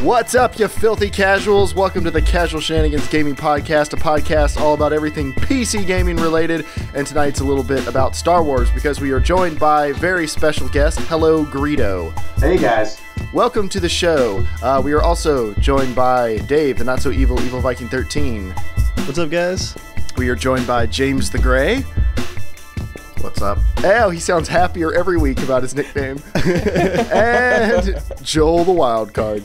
What's up, you filthy casuals? Welcome to the Casual Shenanigans Gaming Podcast, a podcast all about everything PC gaming related, and tonight's a little bit about Star Wars because we are joined by very special guest, HelloGreedo. Hey guys. Welcome to the show. We are also joined by Dave, the not-so-evil Evil Viking 13. What's up, guys? We are joined by James the Gray. What's up? Oh, he sounds happier every week about his nickname. And Joel the Wildcard.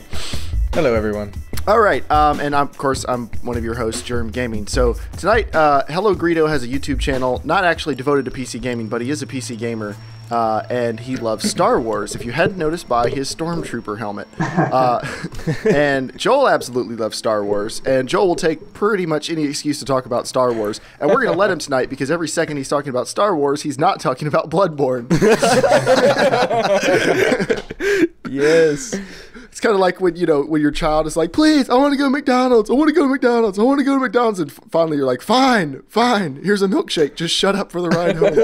Hello, everyone. All right, and of course, I'm one of your hosts, Germ Gaming. So tonight, HelloGreedo has a YouTube channel, not actually devoted to PC gaming, but he is a PC gamer, and he loves Star Wars, if you hadn't noticed by his Stormtrooper helmet. And Joel absolutely loves Star Wars, and Joel will take pretty much any excuse to talk about Star Wars, and we're going to let him tonight, because every second he's talking about Star Wars, he's not talking about Bloodborne. Yes. It's kind of like when, when your child is like, please, I want to go to McDonald's. I want to go to McDonald's. I want to go to McDonald's. And finally you're like, fine. Here's a milkshake. Just shut up for the ride home.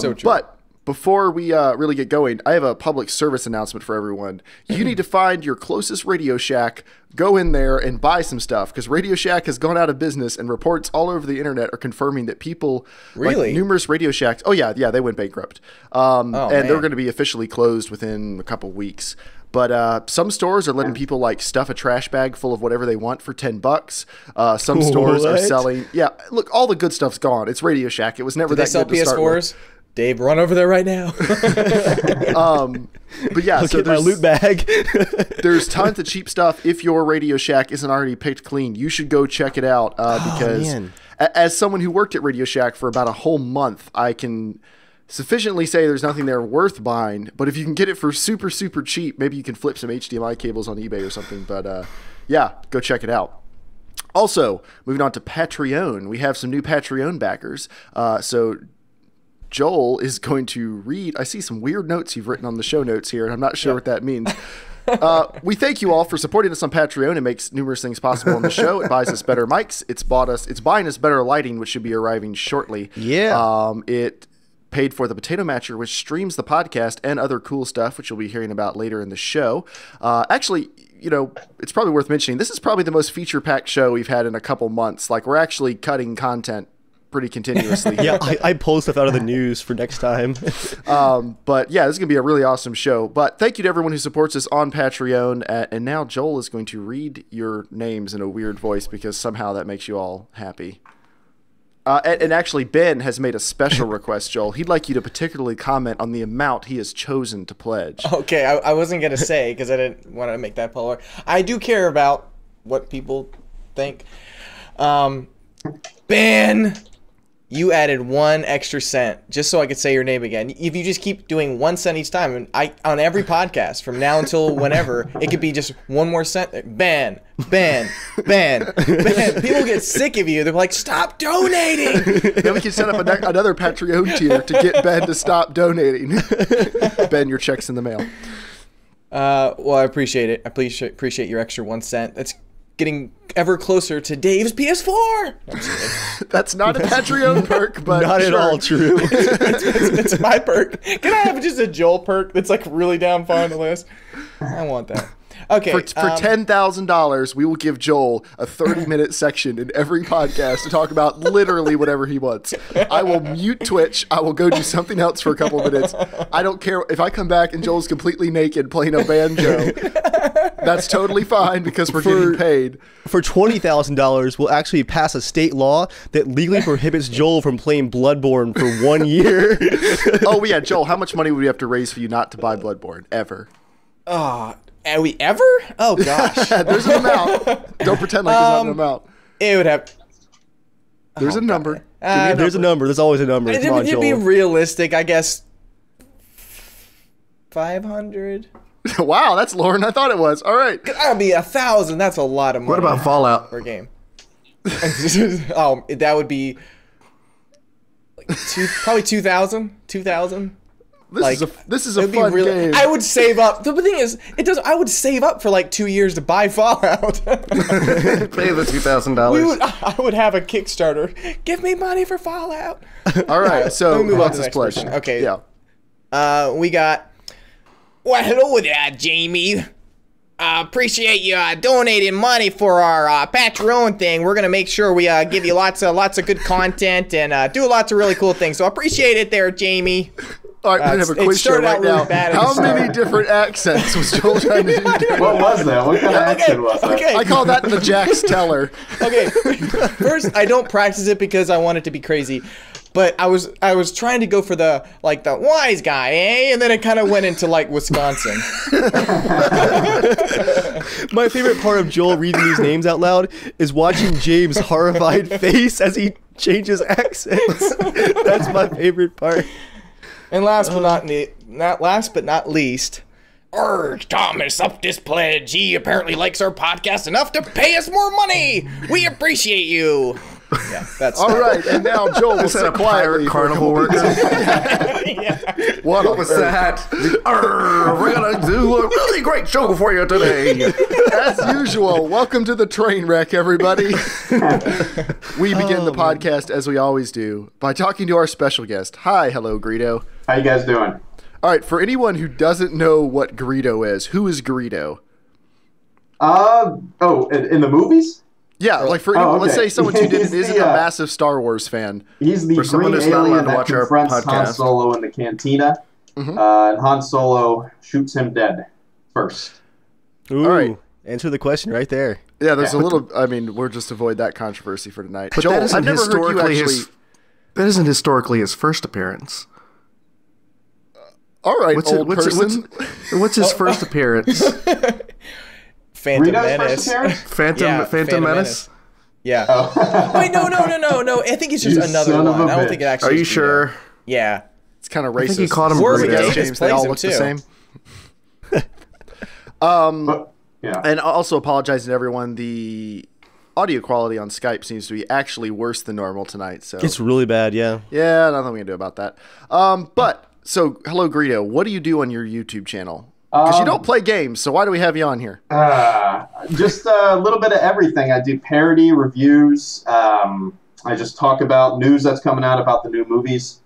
So true. But before we really get going, I have a public service announcement for everyone. You need to find your closest Radio Shack, go in there and buy some stuff, because Radio Shack has gone out of business, and reports all over the internet are confirming that people, really? like numerous Radio Shacks, they went bankrupt. And man. they're going to be officially closed within a couple weeks. But some stores are letting people like stuff a trash bag full of whatever they want for $10. Some stores are selling. Yeah, look, all the good stuff's gone. It's Radio Shack. It was never that good to start with. They sell PS4s? Dave, run over there right now. But yeah, so there's my loot bag. There's tons of cheap stuff. If your Radio Shack isn't already picked clean, you should go check it out. Because as someone who worked at Radio Shack for about a whole month, I can sufficiently say there's nothing there worth buying. But if you can get it for super, super cheap, maybe you can flip some HDMI cables on eBay or something. But yeah, go check it out. Also, moving on to Patreon, we have some new Patreon backers. So Joel is going to read. I see some weird notes you've written on the show notes here, and I'm not sure what that means. We thank you all for supporting us on Patreon. It makes numerous things possible on the show. It buys us better mics. It's buying us better lighting, which should be arriving shortly. Yeah. It paid for the Potato Matcher, which streams the podcast and other cool stuff, which you'll be hearing about later in the show. Actually, it's probably worth mentioning. This is probably the most feature-packed show we've had in a couple months. Like, we're actually cutting content pretty continuously. Yeah, I pull stuff out of the news for next time. But yeah, this is going to be a really awesome show. But thank you to everyone who supports us on Patreon. And now Joel is going to read your names in a weird voice because somehow that makes you all happy. And actually, Ben has made a special request, Joel. He'd like you to particularly comment on the amount he has chosen to pledge. Okay, I wasn't going to say because I didn't want to make that polar. I do care about what people think. Ben, you added 1 extra cent just so I could say your name again. If you just keep doing 1 cent each time, and on every podcast from now until whenever, it could be just 1 more cent. Ben. People get sick of you. They're like, stop donating. Then we can set up another Patreon tier to get Ben to stop donating. Ben, your check's in the mail. Well, I appreciate it. I appreciate your extra 1 cent. That's getting ever closer to Dave's PS4. That's not a Patreon perk, but not at all true. It's my perk. Can I have just a Joel perk that's like really down far on the list? I want that. Okay. For $10,000, we will give Joel a 30-minute section in every podcast to talk about literally whatever he wants. I will mute Twitch. I will go do something else for a couple of minutes. I don't care if I come back and Joel's completely naked playing a banjo. That's totally fine because we're getting paid. For $20,000, we'll actually pass a state law that legally prohibits Joel from playing Bloodborne for 1 year. Oh, yeah, Joel, how much money would we have to raise for you not to buy Bloodborne, ever? Are we ever? Oh, gosh. There's an amount. Don't pretend like there's not an amount. It would have... There's a number. There's a number. There's always a number. Come on, Joel. To be realistic, I guess 500. Wow, that's lower than I thought it was. All right. That'd be 1,000. That's a lot of money. What about Fallout per game? That would be like probably 2,000. 2,000. This is a fun game. I would save up. The thing is, I would save up for like 2 years to buy Fallout. Pay the $2,000. I would have a Kickstarter. Give me money for Fallout. All right, so let me move on to this the next pledge. person. Okay. Yeah. We got Well, hello there, Jamie. Appreciate you donating money for our Patreon thing. We're gonna make sure we give you lots of good content and do lots of really cool things. So appreciate it there, Jamie. All right, we're gonna have a quiz show right now. How many different accents was Joel trying to do? What was that? What kind of accent was that? Okay. I call that the Jax Teller. Okay, first I don't practice it because I want it to be crazy. But I was trying to go for the wise guy, eh? And then it kind of went into like Wisconsin. My favorite part of Joel reading these names out loud is watching James' horrified face as he changes accents. That's my favorite part. And last but not least, Thomas up this pledge. He apparently likes our podcast enough to pay us more money. We appreciate you. Yeah, that's all right. And now Joel will sit quietly. Carnival worker. Yeah. What was that? We're gonna do a really great show for you today. As usual, welcome to the train wreck, everybody. We begin the podcast as we always do by talking to our special guest. Hi, hello, Greedo. How you guys doing? All right, for anyone who doesn't know what Greedo is, who is Greedo? In the movies? Yeah, like for anyone, let's say someone tuned in and isn't a massive Star Wars fan. He's the green alien that confronts Han Solo in the cantina, and Han Solo shoots him dead first. Ooh, all right. Answer the question right there. Yeah, there's a little. I mean, we'll just avoid that controversy for tonight. But Joel, that I've never heard you actually. That isn't historically his first appearance. All right, old person. What's his first appearance? Phantom Menace. Phantom Menace? Yeah. Oh. Wait, no. I think it's just another one. I don't think it actually. Are you sure? Yeah. It's kind of racist. I think he called him James. They all look the same. Yeah. And also apologizing to everyone. The audio quality on Skype seems to be actually worse than normal tonight. So it's really bad. Yeah. Yeah, nothing we can do about that. So hello, Greedo. What do you do on your YouTube channel? Because you don't play games, so why do we have you on here? Just a little bit of everything. I do parody reviews. I just talk about news that's coming out about the new movies.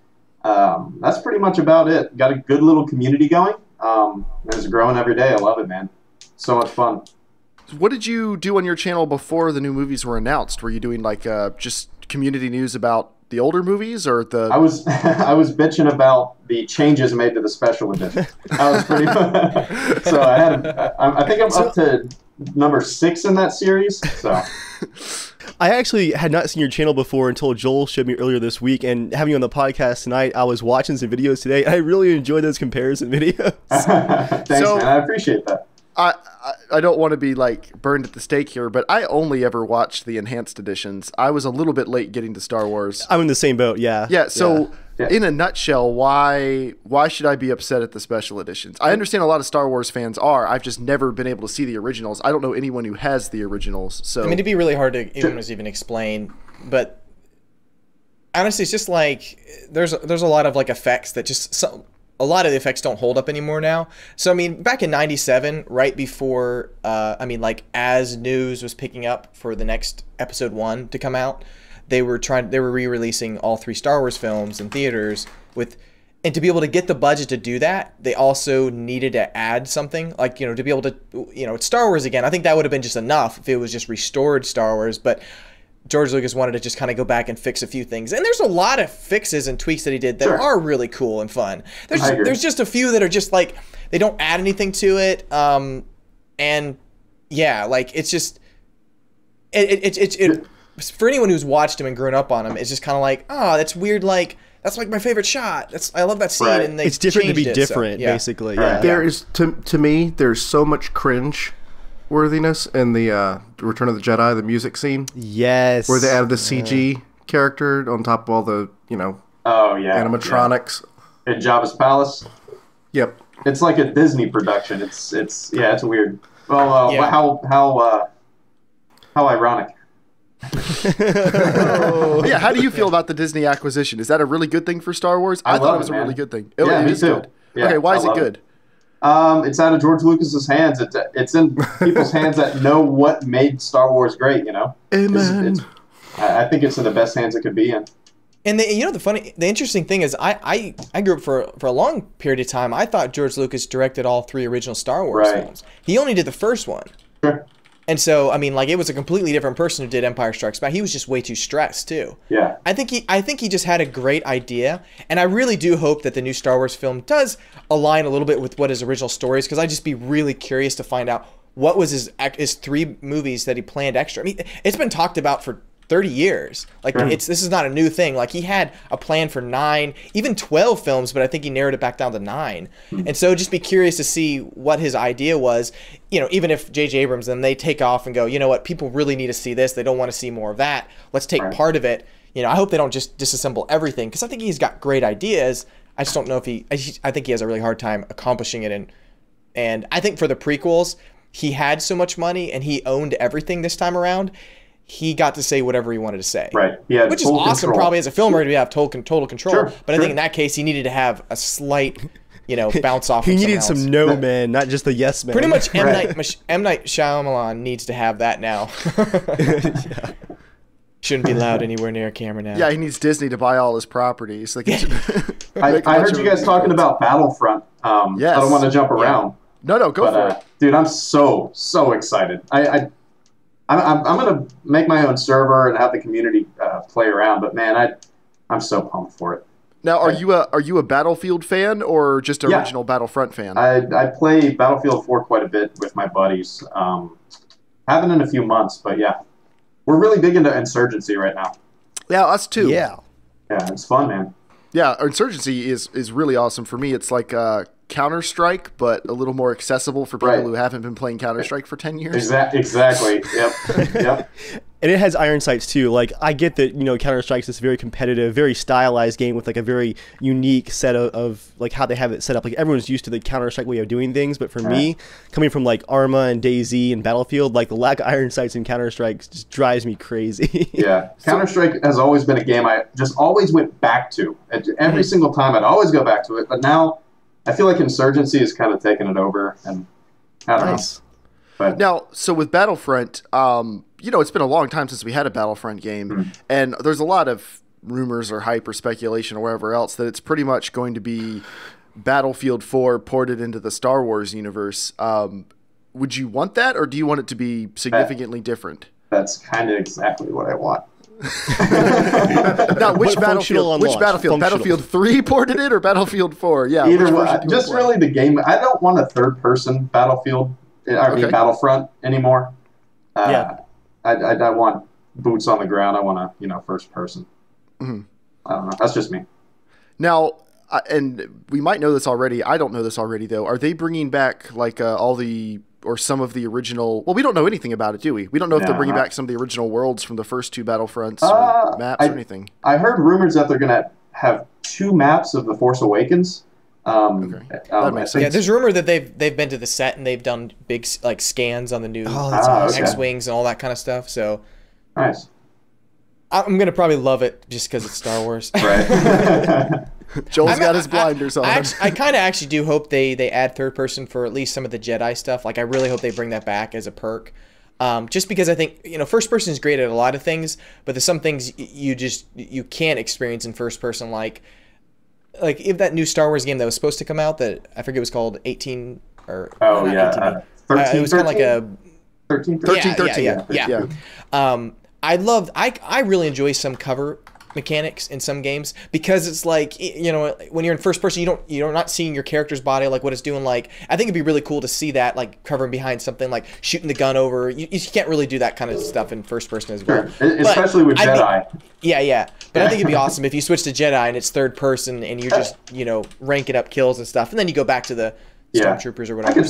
That's pretty much about it. Got a good little community going. It's growing every day. I love it, man. So much fun. What did you do on your channel before the new movies were announced? Were you doing like just community news about the older movies, or the? I was bitching about the changes made to the special edition. I was pretty. So I think I'm up to number 6 in that series. So. I actually had not seen your channel before until Joel showed me earlier this week, and having you on the podcast tonight, I was watching some videos today, and I really enjoyed those comparison videos. Thanks, man. I appreciate that. I don't want to be like burned at the stake here, but I only ever watched the enhanced editions. I was a little bit late getting to Star Wars. I'm in the same boat, yeah. Yeah, so in a nutshell, why should I be upset at the special editions? I understand a lot of Star Wars fans are. I've just never been able to see the originals. I don't know anyone who has the originals. So I mean, it'd be really hard to even explain, but honestly, it's just like there's a lot of like effects that just a lot of the effects don't hold up anymore now. So I mean, back in '97, right before as news was picking up for the next episode 1 to come out, they were re-releasing all 3 Star Wars films in theaters and to be able to get the budget to do that, they also needed to add something to be able to, it's Star Wars again. I think that would have been just enough if it was just restored Star Wars, but George Lucas wanted to just kind of go back and fix a few things. And there's a lot of fixes and tweaks that he did that are really cool and fun. There's just a few that are just like, they don't add anything to it. And yeah, like it's just, it for anyone who's watched him and grown up on him, it's just kind of like, oh, that's weird. Like, that's like my favorite shot. I love that scene. And it's different to be different, basically. Yeah. There is, to me, there's so much cringe worthiness in the Return of the Jedi, the music scene. Yes. Where they added the CG character on top of all the, animatronics. In Jabba's palace. Yep. It's like a Disney production. It's weird. Well, how ironic. Yeah, how do you feel about the Disney acquisition? Is that a really good thing for Star Wars? I thought it was a really good thing. Yeah, me too. Good. Yeah, okay, why is it good? It's out of George Lucas's hands. It's in people's hands that know what made Star Wars great. Amen. I think it's in the best hands it could be in. And the interesting thing is, I grew up for a long period of time. I thought George Lucas directed all 3 original Star Wars films. He only did the first one. Sure. And so, I mean, like, it was a completely different person who did Empire Strikes Back. He was just way too stressed too. Yeah. I think he just had a great idea, and I really do hope that the new Star Wars film does align a little bit with what his original story is, because I'd just be really curious to find out what was his 3 movies that he planned extra. I mean, it's been talked about for 30 years. Like, this is not a new thing. Like, he had a plan for 9, even 12 films, but I think he narrowed it back down to 9. And so just be curious to see what his idea was. You know, even if J.J. Abrams, then they take off and go, you know what, people really need to see this. They don't want to see more of that. Let's take part of it. You know, I hope they don't just disassemble everything, because I think he's got great ideas. I just don't know if I think he has a really hard time accomplishing it. And I think for the prequels, he had so much money and he owned everything this time around. He got to say whatever he wanted to say. Right. Yeah. Which is awesome, probably, as a filmer, to have total control. Sure, but I think in that case, he needed to have a slight, bounce off. He needed some no man, not just the yes man. Pretty much, M. Night Shyamalan needs to have that now. Shouldn't be loud anywhere near a camera now. Yeah, he needs Disney to buy all his properties. Like, I heard you guys talking about Battlefront. Yes. I don't want to jump around. No, go for it. Dude, I'm so excited. I'm gonna make my own server and have the community play around. But man, I'm so pumped for it. Now, are you a Battlefield fan or just original Battlefront fan? I play Battlefield 4 quite a bit with my buddies. Haven't in a few months, but yeah, we're really big into Insurgency right now. Yeah, us too. Yeah, it's fun, man. Yeah, Insurgency is really awesome. For me, it's like Counter-Strike, but a little more accessible for people who haven't been playing Counter-Strike for 10 years. Exactly. Yep. And it has iron sights too. Like, I get that, Counter-Strike's this very competitive, very stylized game with like a very unique set of like how they have it set up. Like, everyone's used to the Counter-Strike way of doing things, but for me, coming from like ARMA and DayZ and Battlefield, like the lack of iron sights in Counter-Strike just drives me crazy. Yeah. Counter-Strike has always been a game I just always went back to. Every single time I'd always go back to it, but now I feel like Insurgency has kind of taken it over, and I don't know. But now, so with Battlefront, it's been a long time since we had a Battlefront game, and there's a lot of rumors or hype or speculation or whatever else that it's pretty much going to be Battlefield 4 ported into the Star Wars universe. Would you want that, or do you want it to be significantly different? That's kind of exactly what I want. Now, which Battlefield? Battlefield 3 ported it, or Battlefield 4? Yeah, either way. Just really the game. I don't want a third-person Battlefield. I mean Battlefront anymore. I want boots on the ground. I want first person. I don't know. That's just me. Now, and we might know this already. I don't know this already though. Are they bringing back like all the or some of the original? Well, we don't know anything about it, do we? We don't know if they're bringing back some of the original worlds from the first 2 Battlefronts or maps or anything. I heard rumors that they're going to have 2 maps of The Force Awakens. That makes sense. Yeah, there's rumor that they've been to the set and they've done big like scans on the new X-wings and all that kind of stuff. So nice. I'm gonna probably love it just because it's Star Wars. Right. Joel's got his blinders on. I kind of actually do hope they add third person for at least some of the Jedi stuff. Like, I really hope they bring that back as a perk. Just because I think, first person is great at a lot of things, but there's some things you can't experience in first person. Like if that new Star Wars game that was supposed to come out, that I forget it was called 18 or 13. It was kind of like a 13. Yeah. I really enjoy some cover mechanics in some games, because it's like, when you're in first person, you're not seeing your character's body, like what it's doing. Like, I think it'd be really cool to see that, like covering behind something, like shooting the gun over. You can't really do that kind of stuff in first person as well. Sure. Especially with Jedi. But I think it'd be awesome if you switch to Jedi and it's third person and you're just, ranking up kills and stuff, and then you go back to the Stormtroopers or whatever. I can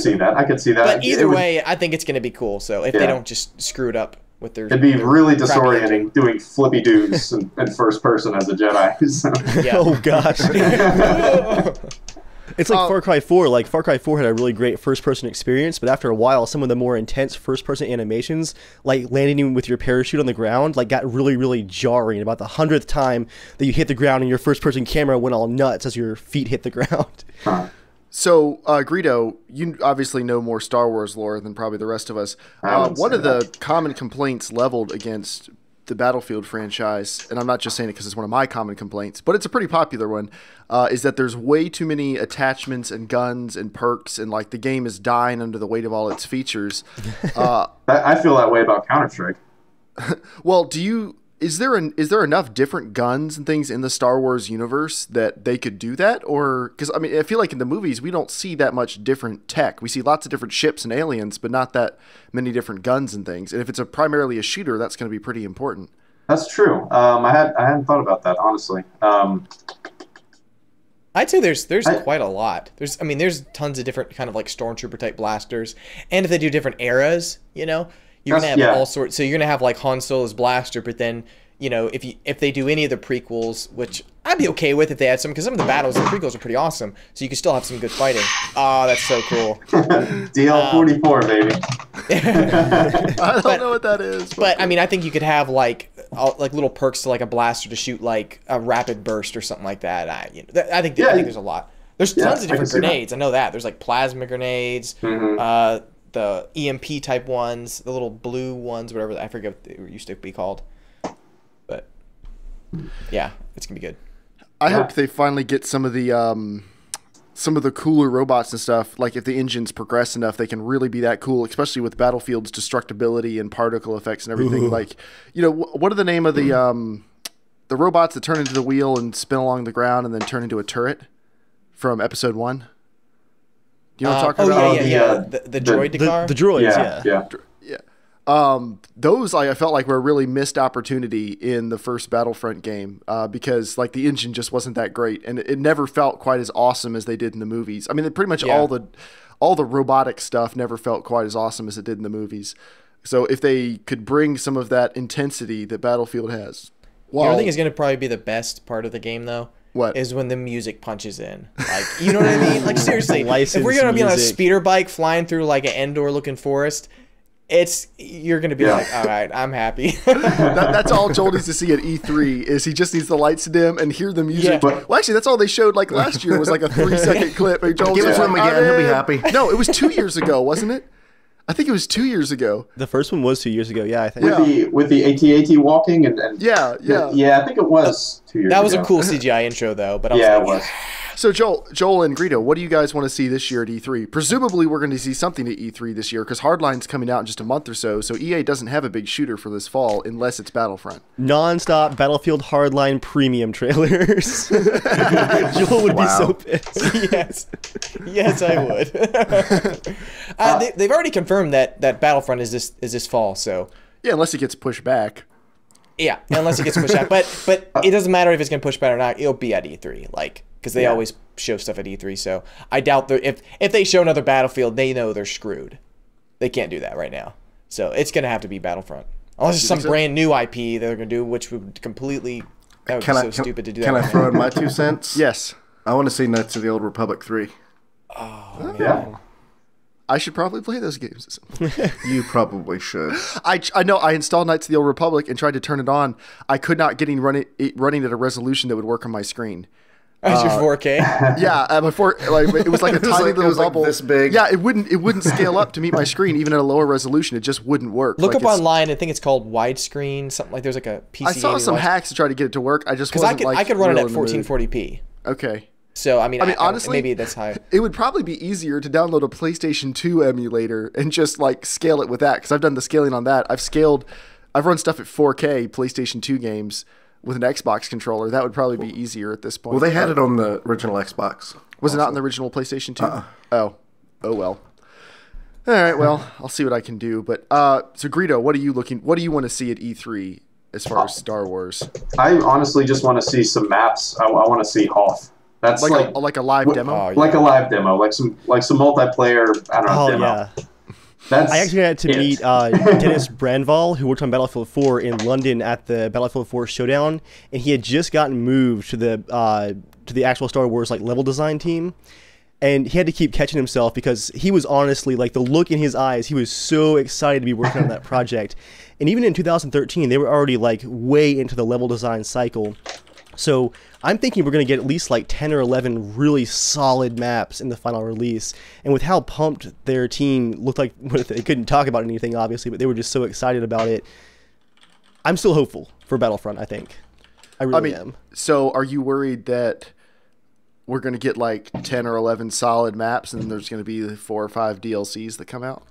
see that. But either way, I think it's going to be cool. So if they don't just screw it up with their, it'd be really disorienting doing flippy dudes in first person as a Jedi. So. Yeah. Oh gosh. It's like Far Cry 4. Like, Far Cry 4 had a really great first-person experience, but after a while, some of the more intense first-person animations, like landing with your parachute on the ground, like got really, really jarring. About the 100th time that you hit the ground and your first-person camera went all nuts as your feet hit the ground. So, Greedo, you obviously know more Star Wars lore than probably the rest of us. One of the common complaints leveled against the Battlefield franchise, and I'm not just saying it because it's one of my common complaints, but it's a pretty popular one, is that there's way too many attachments and guns and perks, and like the game is dying under the weight of all its features. I feel that way about Counter-Strike. Well, is there enough different guns and things in the Star Wars universe that they could do that? Or because I mean, I feel like in the movies we don't see that much different tech. We see lots of different ships and aliens, but not that many different guns and things. And if it's primarily a shooter, that's going to be pretty important. That's true. I hadn't thought about that, honestly. I'd say there's quite a lot. There's tons of different kind of like stormtrooper type blasters, and if they do different eras, you know, you're gonna have all sorts. So you're gonna have like Han Solo's blaster, but then if they do any of the prequels, which I'd be okay with if they had some, because some of the battles in the prequels are pretty awesome. So you can still have some good fighting. Oh, that's so cool. DL-44, baby. I don't know what that is. But I mean, I think you could have like little perks to like a blaster to shoot like a rapid burst or something like that. I think there's a lot. There's tons of different grenades. I know that. There's like plasma grenades, the EMP type ones, the little blue ones, whatever. I forget what they used to be called. But yeah, it's gonna be good. I hope they finally get some of the cooler robots and stuff. Like if the engines progress enough, they can really be that cool, especially with Battlefield's destructibility and particle effects and everything. Ooh. Like, what are the name of the robots that turn into the wheel and spin along the ground and then turn into a turret from Episode 1? You know what I'm talking about? Yeah. The droid car? The droids, yeah. Those I felt like were a really missed opportunity in the first Battlefront game because like the engine just wasn't that great, and it never felt quite as awesome as they did in the movies. I mean, pretty much all the robotic stuff never felt quite as awesome as it did in the movies. So if they could bring some of that intensity that Battlefield has, I think is going to probably be the best part of the game though. What? Is when the music punches in. Like, you know what I mean? Like seriously, if we're going to be on a speeder bike flying through like an Endor looking forest, you're going to be like, all right, I'm happy. That's all Joel needs to see at E3 is he just needs the lights to dim and hear the music. Yeah. Well, actually, that's all they showed like last year was like a 3-second clip. And Joel's give it to him again. He'll be happy. No, it was 2 years ago, wasn't it? I think it was 2 years ago. The first one was 2 years ago. Yeah, I think. With the AT-AT walking and yeah. I think it was 2 years ago. That was a cool CGI intro though. But it was. So Joel and Greedo, what do you guys want to see this year at E3? Presumably we're going to see something at E3 this year because Hardline's coming out in just a month or so. So EA doesn't have a big shooter for this fall unless it's Battlefront. Non-stop Battlefield Hardline premium trailers. Joel would be so pissed. Yes, I would. They've already confirmed that Battlefront is this fall. So yeah, unless it gets pushed back. Yeah, unless it gets pushed back. But it doesn't matter if it's going to push back or not. It'll be at E3. Like. Because they always show stuff at E3, so I doubt if they show another Battlefield, they know they're screwed. They can't do that right now. So it's going to have to be Battlefront. Unless it's some brand new IP they're going to do, which would completely... That would be so stupid to do that. Can I throw in my 2 cents? Yes. I want to see Knights of the Old Republic 3. Oh, yeah. I should probably play those games. You probably should. I know. I installed Knights of the Old Republic and tried to turn it on. I could not get it running at a resolution that would work on my screen. As your 4K? Yeah, before it was like a tiny little bubble. Like this big. Yeah, it wouldn't scale up to meet my screen even at a lower resolution. It just wouldn't work. Look up online. I think it's called widescreen. Something like there's like a PC. I saw some hacks to try to get it to work. I just wasn't I could run it at 1440p. Okay. So I mean, honestly, maybe that's high. It would probably be easier to download a PlayStation 2 emulator and just like scale it with that because I've done the scaling on that. I've run stuff at 4K PlayStation 2 games. With an Xbox controller, that would probably be easier at this point. Well, they had it on the original Xbox. Was it not on the original PlayStation 2? Oh well. All right, well, I'll see what I can do. But so Greedo, what do you want to see at E3 as far as Star Wars? I honestly just want to see some maps. I want to see Hoth. That's like a live demo. Like a live demo, like some multiplayer. I don't know. Demo. Yeah. I actually had to meet Dennis Brandval, who worked on Battlefield 4 in London at the Battlefield 4 Showdown, and he had just gotten moved to the actual Star Wars like level design team, and he had to keep catching himself because he was honestly like the look in his eyes. He was so excited to be working on that project, and even in 2013, they were already like way into the level design cycle. So I'm thinking we're going to get at least like 10 or 11 really solid maps in the final release. And with how pumped their team looked like, they couldn't talk about anything, obviously, but they were just so excited about it. I'm still hopeful for Battlefront. I think I really am. So are you worried that we're going to get like 10 or 11 solid maps and then there's going to be 4 or 5 DLCs that come out?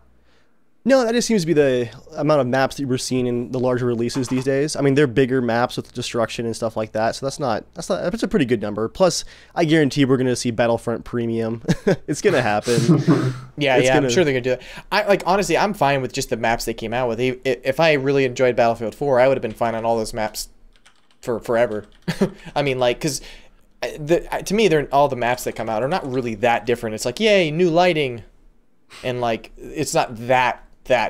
No, that just seems to be the amount of maps that we're seeing in the larger releases these days. I mean, they're bigger maps with destruction and stuff like that, so that's a pretty good number. Plus, I guarantee we're going to see Battlefront Premium. It's going to happen. I'm sure they're going to do it. Honestly, I'm fine with just the maps they came out with. If I really enjoyed Battlefield 4, I would have been fine on all those maps for forever. I mean, like, because to me, all the maps that come out are not really that different. It's like, yay, new lighting, and like, it's not that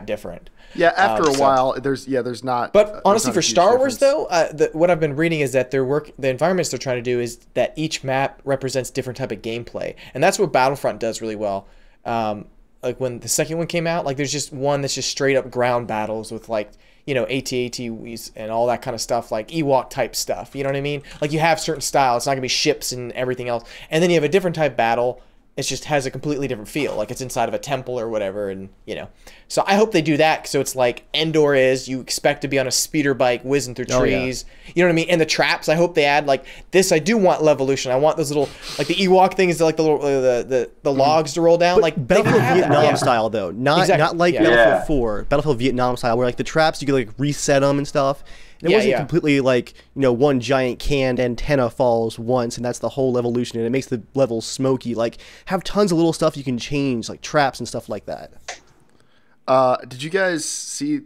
different. Yeah, after a while, there's not. But honestly, for Star Wars, difference. though, what I've been reading is that the environments they're trying to do is that each map represents different type of gameplay, and that's what Battlefront does really well. Like when the second one came out, like there's just one that's just straight up ground battles with like, you know, AT-ATs and all that kind of stuff, like Ewok type stuff. You know what I mean? Like you have certain style. It's not gonna be ships and everything else, and then you have a different type battle. It just has a completely different feel, like it's inside of a temple or whatever, and you know. So I hope they do that. So it's like Endor is. You expect to be on a speeder bike whizzing through trees. Yeah. You know what I mean? And the traps. I hope they add like this. I do want Levolution. I want those little like the Ewok things, like the little the logs to roll down. But like Battlefield Vietnam style though, not like Yeah. Battlefield 4. Battlefield Vietnam style, where like the traps you could like reset them and stuff. And it wasn't completely like, you know, one giant canned antenna falls once and that's the whole evolution and it makes the levels smoky. Like, have tons of little stuff you can change, like traps and stuff like that. Did you guys see,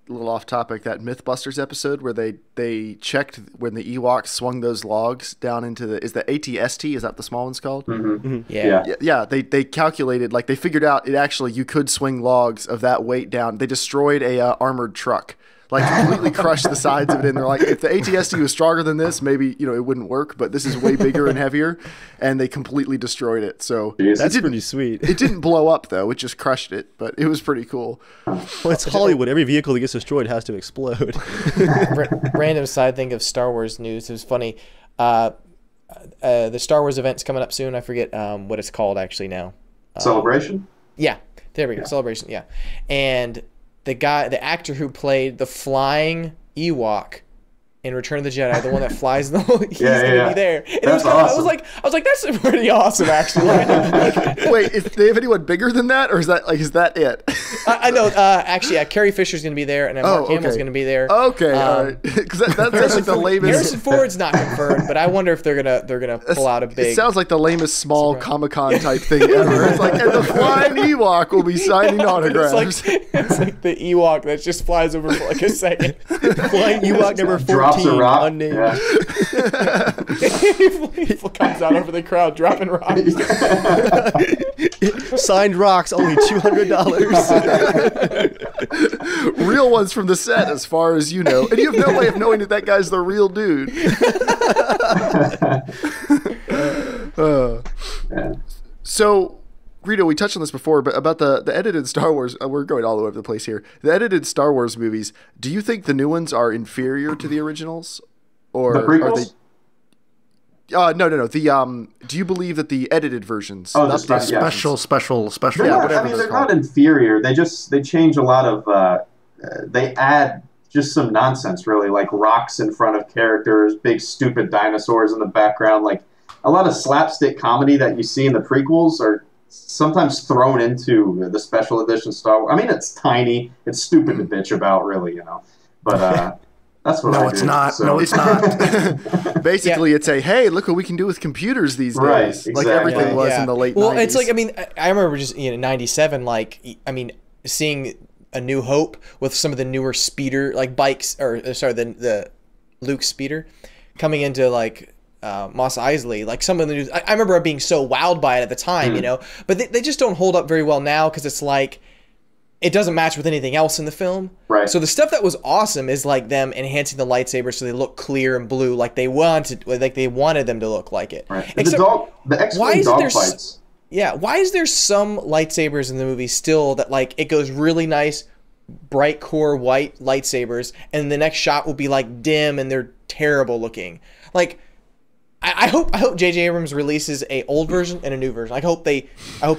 a little off topic, that Mythbusters episode where they checked when the Ewoks swung those logs down into is the ATST? Is that the small one's called? Mm-hmm. Yeah. Yeah, they calculated, like they figured out you could swing logs of that weight down. They destroyed a armored truck. Like completely crushed the sides of it, and they're like, if the ATST was stronger than this, maybe it wouldn't work. But this is way bigger and heavier, and they completely destroyed it. So that's pretty sweet. It didn't blow up though; it just crushed it. But it was pretty cool. Well, it's Hollywood. Every vehicle that gets destroyed has to explode. Random side thing of Star Wars news. It was funny. The Star Wars event's coming up soon. I forget what it's called actually now. Celebration. Yeah, there we go. Celebration. Yeah, and the actor who played the flying Ewok in Return of the Jedi, the one that flies in the he's gonna be there. And that's awesome. I was like, that's pretty awesome, actually. Wait, do they have anyone bigger than that, or is that it? I know. Actually, Carrie Fisher's gonna be there, and Mark Hamill's gonna be there. Okay, all right. Because that's like the lamest. Harrison Ford's not confirmed, but I wonder if they're gonna pull out a big. It sounds like the lamest small Comic-Con type thing ever. It's like, and the flying Ewok will be signing autographs. It's like the Ewok that just flies over for like a second. Flying Ewok number 14. Drops a rock. Unnamed. Yeah. He comes out over the crowd dropping rocks. Signed rocks, only $200. Real ones from the set, as far as you know. And you have no way of knowing that guy's the real dude. So, Greedo, we touched on this before, but about the edited Star Wars, we're going all over the place here. The edited Star Wars movies, do you think the new ones are inferior to the originals? Or The prequels? Are they... no. Do you believe that the edited versions... Oh, not the special. Yeah, I whatever mean, they're they're called. not inferior. They change a lot of. They add just some nonsense, really, like rocks in front of characters, big stupid dinosaurs in the background. Like a lot of slapstick comedy that you see in the prequels are sometimes thrown into the special edition Star Wars. I mean, it's tiny. It's stupid to bitch about, really, But that's what I do. It's not. So. No, it's not. Basically, it's hey, look what we can do with computers these days. Right, Like exactly. everything was in the late 90s. Well, it's like, I mean, I remember just, 97, like, I mean, seeing A New Hope with some of the newer speeder, like bikes, or sorry, the Luke speeder coming into, like, Mos Eisley, like some of the news. I remember being so wowed by it at the time, but they just don't hold up very well now because it's like, it doesn't match with anything else in the film. Right. So the stuff that was awesome is like them enhancing the lightsabers so they look clear and blue, like they wanted them to look like it. Right. Except, The X-Wing dogfights. Yeah, why is there some lightsabers in the movie still that like it goes really nice, bright core white lightsabers, and the next shot will be like dim and they're terrible looking. Like, I hope J.J. Abrams releases a old version and a new version. I hope he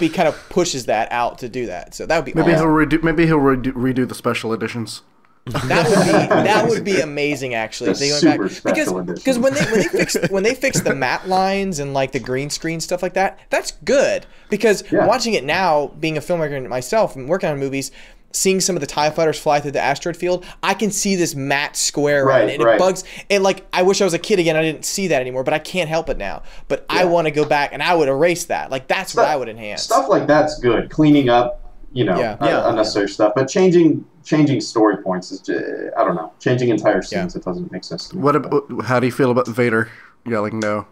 kind of pushes that out to do that. So that would be Maybe awesome. he'll redo the special editions. That would be amazing, actually. If they went back. Because when they fix the matte lines and like the green screen stuff like that, that's good. Because watching it now, being a filmmaker myself and working on movies, seeing some of the TIE fighters fly through the asteroid field, I can see this matte square and it bugs. And like, I wish I was a kid again. I didn't see that anymore, but I can't help it now. But I want to go back and I would erase that. Like, that's what I would enhance. Stuff like that's good. Cleaning up, unnecessary stuff. But changing story points is just, I don't know. Changing entire scenes, it doesn't make sense to me. How do you feel about Vader yelling no?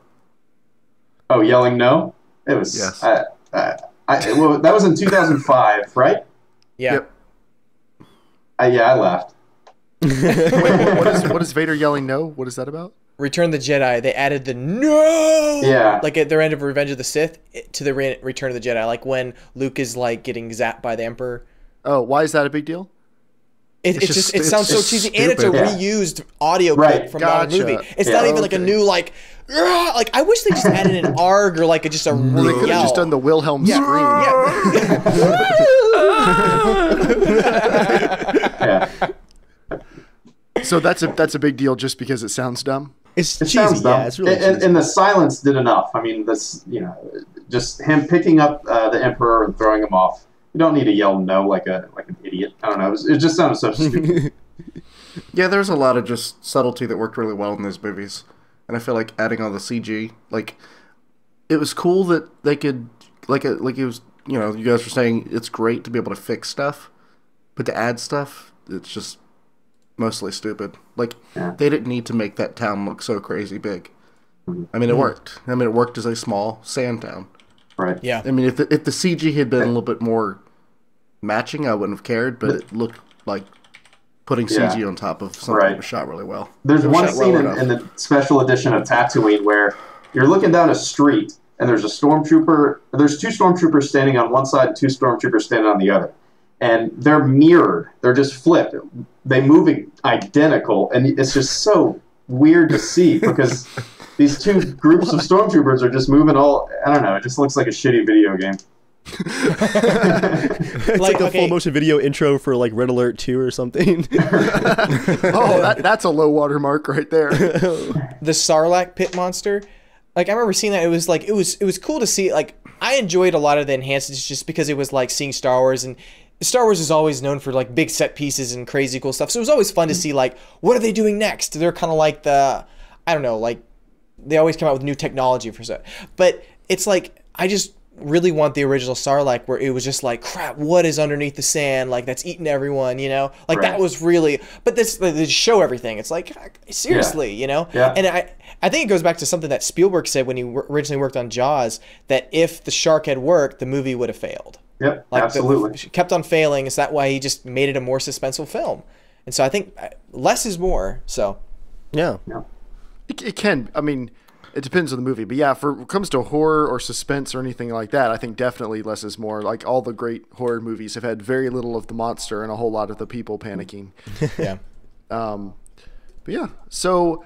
Oh, yelling no? It was. Yes. Well, that was in 2005, right? Yeah. Yep. I laughed. Wait, what is Vader yelling no? What is that about? Return of the Jedi. They added the no. Yeah. Like at their end of Revenge of the Sith to the Return of the Jedi. Like when Luke is like getting zapped by the Emperor. Oh, why is that a big deal? It sounds so cheesy, stupid. And it's a reused audio clip from the movie. It's not even like a new like I wish they just added an arg or like just a real They could have just done the Wilhelm scream. So that's a big deal just because it sounds dumb. It's cheesy. Sounds dumb. Yeah, it's really cheesy. And the silence did enough. I mean, this just him picking up the Emperor and throwing him off. You don't need to yell no like an idiot. I don't know. It just sounded so stupid. Yeah, there's a lot of just subtlety that worked really well in those movies. And I feel like adding all the CG, like, it was cool that they could, like it was, you guys were saying it's great to be able to fix stuff, but to add stuff, it's just mostly stupid. Like, they didn't need to make that town look so crazy big. I mean, it worked. I mean, it worked as a small sand town. Right. Yeah. I mean, if the CG had been a little bit more matching, I wouldn't have cared, but it looked like putting CG on top of something that was shot really well. There's one scene in the special edition of Tatooine where you're looking down a street and there's two stormtroopers standing on one side and two stormtroopers standing on the other. And they're mirrored. They're just flipped. They move identical, and it's just so weird to see because these two groups of stormtroopers are just moving I don't know, it just looks like a shitty video game. It's like a full motion video intro for like Red Alert 2 or something. That's a low water mark right there. The Sarlacc pit monster, like I remember seeing that. It was like it was cool to see. Like I enjoyed a lot of the enhancements just because it was like seeing Star Wars, and Star Wars is always known for like big set pieces and crazy cool stuff. So it was always fun to see like what are they doing next. They're kind of like I don't know, like they always come out with new technology for stuff. But it's like I just really want the original Sarlacc where it was just like, crap, what is underneath the sand, like that's eating everyone, like that was really, but they show everything. It's like, seriously, and I think it goes back to something that Spielberg said when he originally worked on Jaws, that if the shark had worked, the movie would have failed. Yep, like absolutely. Kept on failing. Is that why he just made it a more suspenseful film? And so I think less is more. So yeah. It can. I mean, it depends on the movie, but yeah, when it comes to horror or suspense or anything like that, I think definitely less is more. Like all the great horror movies have had very little of the monster and a whole lot of the people panicking. Yeah. But yeah, so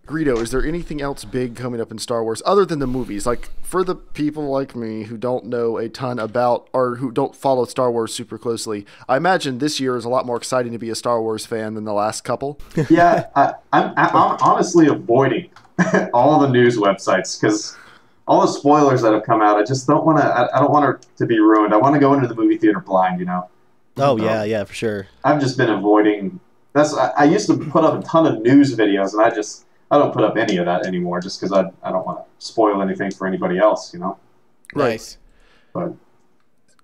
Greedo, is there anything else big coming up in Star Wars other than the movies? Like for the people like me who don't know a ton about or who don't follow Star Wars super closely, I imagine this year is a lot more exciting to be a Star Wars fan than the last couple. Yeah, I'm honestly avoiding all the news websites because all the spoilers that have come out, I just don't want to. I don't want it to be ruined. I want to go into the movie theater blind, Oh yeah, for sure. I've just been avoiding. I used to put up a ton of news videos, and I don't put up any of that anymore, just because I don't want to spoil anything for anybody else, Nice. But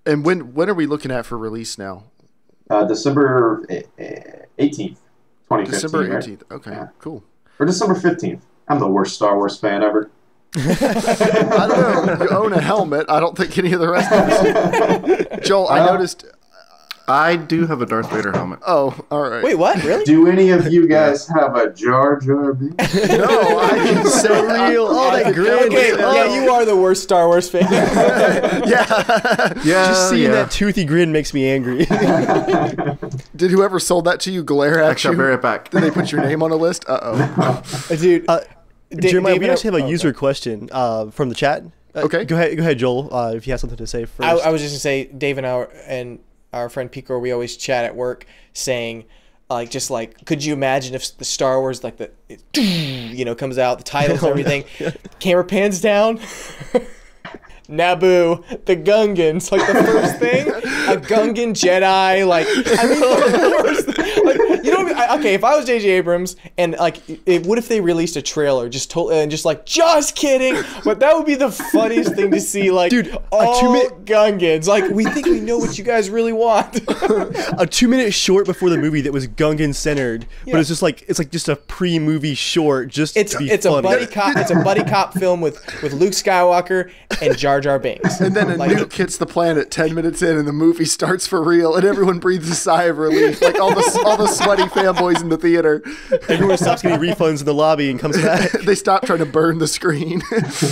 and when are we looking at for release now? December 18th, 2015. December 18th. Right? Okay, cool. Or December 15th. I'm the worst Star Wars fan ever. I don't know. You own a helmet. I don't think any of the rest of us. Joel, I noticed. I do have a Darth Vader helmet. Oh, all right. Wait, what? Really? Do any of you guys have a Jar Jar Binks? No, I didn't say real. Oh, that grin. Okay, yeah, you are the worst Star Wars fan. Yeah. Just seeing that toothy grin makes me angry. Did whoever sold that to you glare at Actually, you? I'll be right back. Did they put your name on a list? Dude. Jeremiah, we actually have a user question from the chat. Okay. Go ahead, Joel, if you have something to say first. I was just going to say, Dave and our friend Pico, we always chat at work saying, like just like, could you imagine if the Star Wars like comes out, the titles and everything, camera pans down. Naboo, the Gungans, like the first thing, a Gungan Jedi, like, I mean, the worst, like, you know what I mean? Okay, if I was J.J. Abrams, and like, what if they released a trailer, just kidding, but that would be the funniest thing to see, like, dude, all Gungans, like, we think we know what you guys really want. A 2-minute short before the movie that was Gungan centered, but it's like just a pre-movie short, just to be funny. It's a buddy cop film with Luke Skywalker and Jar Jar Binks. And then a nuke hits the planet 10 minutes in, and the movie starts for real, and everyone breathes a sigh of relief. Like all the sweaty fanboys in the theater. Everyone stops getting refunds in the lobby and comes back. They stop trying to burn the screen.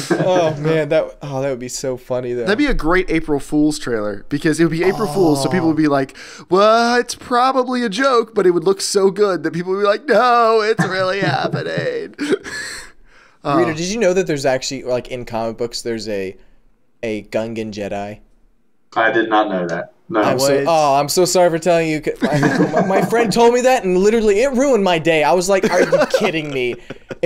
Oh man, that would be so funny though. That'd be a great April Fool's trailer, because it would be April Fool's, so people would be like, "Well, it's probably a joke," but it would look so good that people would be like, "No, it's really happening." Greedo, did you know that there's actually, like, in comic books, there's a Gungan Jedi? I did not know that. No. I'm so sorry for telling you. My friend told me that, and literally it ruined my day. I was like, "Are you kidding me?"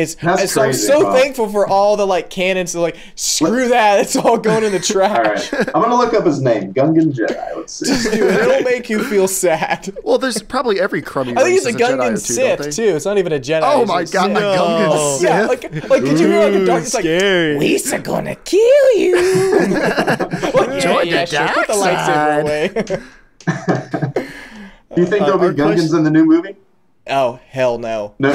So I'm so thankful for all the like canons. So like, screw that. It's all going in the trash. All right, I'm gonna look up his name, Gungan Jedi. Let's see. Just do it. It'll make you feel sad. Well, there's probably every crummy. I think it's a Gungan Sith too. It's not even a Jedi. Oh my god, a Gungan Sith. Yeah, like could you hear like a dark? It's like, Lisa gonna kill you. Join the dark put the lightsaber away. Do you think there'll be Gungans in the new movie? Oh, hell no. No.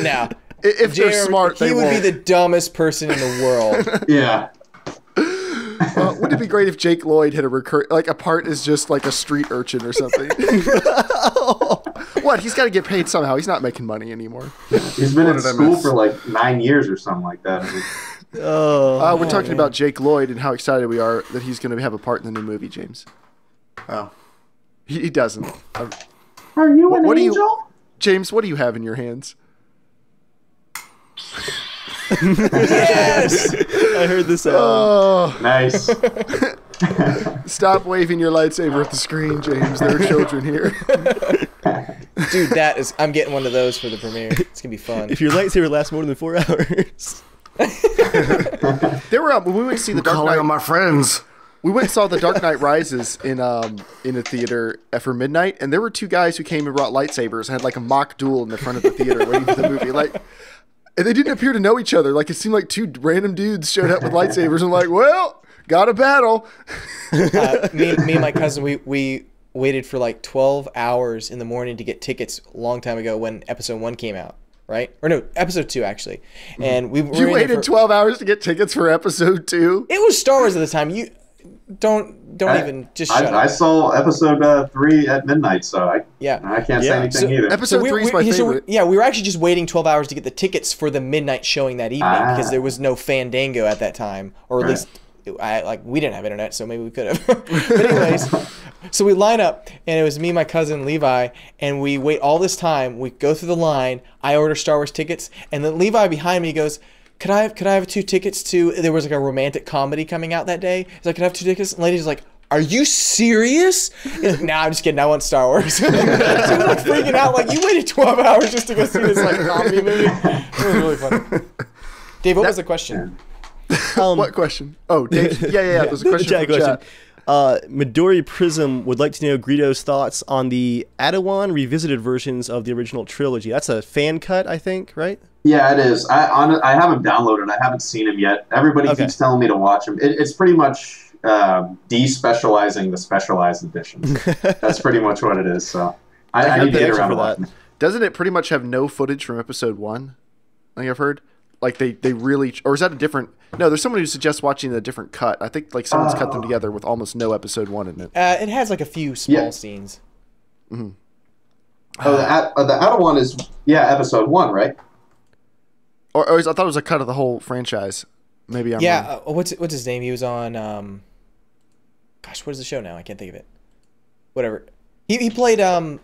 No. If they're smart, he would be the dumbest person in the world. Yeah. Wouldn't it be great if Jake Lloyd had a part is just like a street urchin or something? What? He's got to get paid somehow. He's not making money anymore. He's been in school for like 9 years or something like that. We're talking about Jake Lloyd and how excited we are that he's going to have a part in the new movie, James. Oh. He doesn't. Are you an angel? James, what do you have in your hands? Yes! I heard this. Nice. Stop waving your lightsaber at the screen, James. There are children here. Dude, I'm getting one of those for the premiere. It's going to be fun. If your lightsaber lasts more than 4 hours. There were when we went to see the Dark Knight. On my friends. We went and saw the Dark Knight Rises in a theater for midnight, and there were 2 guys who came and brought lightsabers and had like a mock duel in the front of the theater waiting for the movie. Like, and they didn't appear to know each other. Like, it seemed like 2 random dudes showed up with lightsabers and like, well, got a battle. Me and my cousin, we waited for like 12 hours in the morning to get tickets a long time ago when episode 1 came out. Right? Or no, episode 2 actually. And we You waited 12 hours to get tickets for episode 2? It was Star Wars at the time. You don't even just shut up. I saw episode 3 at midnight, so I can't say anything either. Episode 3 is my favorite. We were actually just waiting 12 hours to get the tickets for the midnight showing that evening because there was no Fandango at that time, or at least we didn't have internet, so maybe we could have. But anyways, so we line up, and it was me, my cousin Levi, and we wait all this time. We go through the line. I order Star Wars tickets, and then Levi behind me goes, Could I have 2 tickets to? There was like a romantic comedy coming out that day. He's like, "Could I have 2 tickets?" And the lady's like, "Are you serious?" He's like, "Nah, I'm just kidding. I want Star Wars." She was like freaking out, like, "You waited 12 hours just to go see this like comedy movie?" It was really funny. Dave, what was the question? What question? Oh, Dave. Yeah. There's a question. From chat. Midori Prism would like to know Greedo's thoughts on the Adawan revisited versions of the original trilogy. That's a fan cut, I think, right? Yeah, it is. I haven't downloaded. I haven't seen him yet. Everybody keeps telling me to watch him. It's pretty much despecializing the specialized editions. That's pretty much what it is. So I need to get around to watching it. Doesn't it pretty much have no footage from episode 1? I think I've heard. Like they really, or is that a different? No, there's someone who suggests watching a different cut. I think like someone's cut them together with almost no episode 1 in it. It has like a few small scenes. Mm-hmm. The Adawan is episode 1, right? Or I thought it was a cut of the whole franchise. Maybe I'm wrong. What's his name? He was on. Gosh, what is the show now? I can't think of it. Whatever. He played the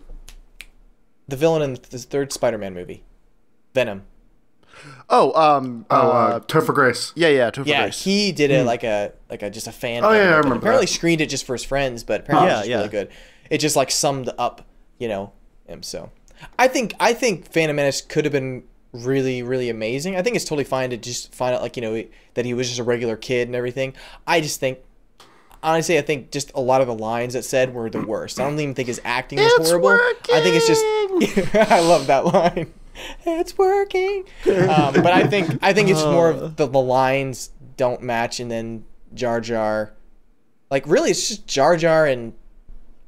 villain in the 3rd Spider-Man movie, Venom. Topher Grace. Yeah, Topher Grace. Yeah, he did it like a just a fan. Oh yeah, I remember. Apparently that. screened it just for his friends, but apparently it was really good. It just like summed up, So I think Phantom Menace could have been really, really amazing. I think it's totally fine to just find out, like, you know, that he was just a regular kid and everything. I just think, honestly, I think just a lot of the lines that said were the worst. I don't even think his acting was horrible. Working. I think it's just I love that line. It's working. But I think it's more of the lines don't match, and then Jar Jar, like, really it's just Jar Jar and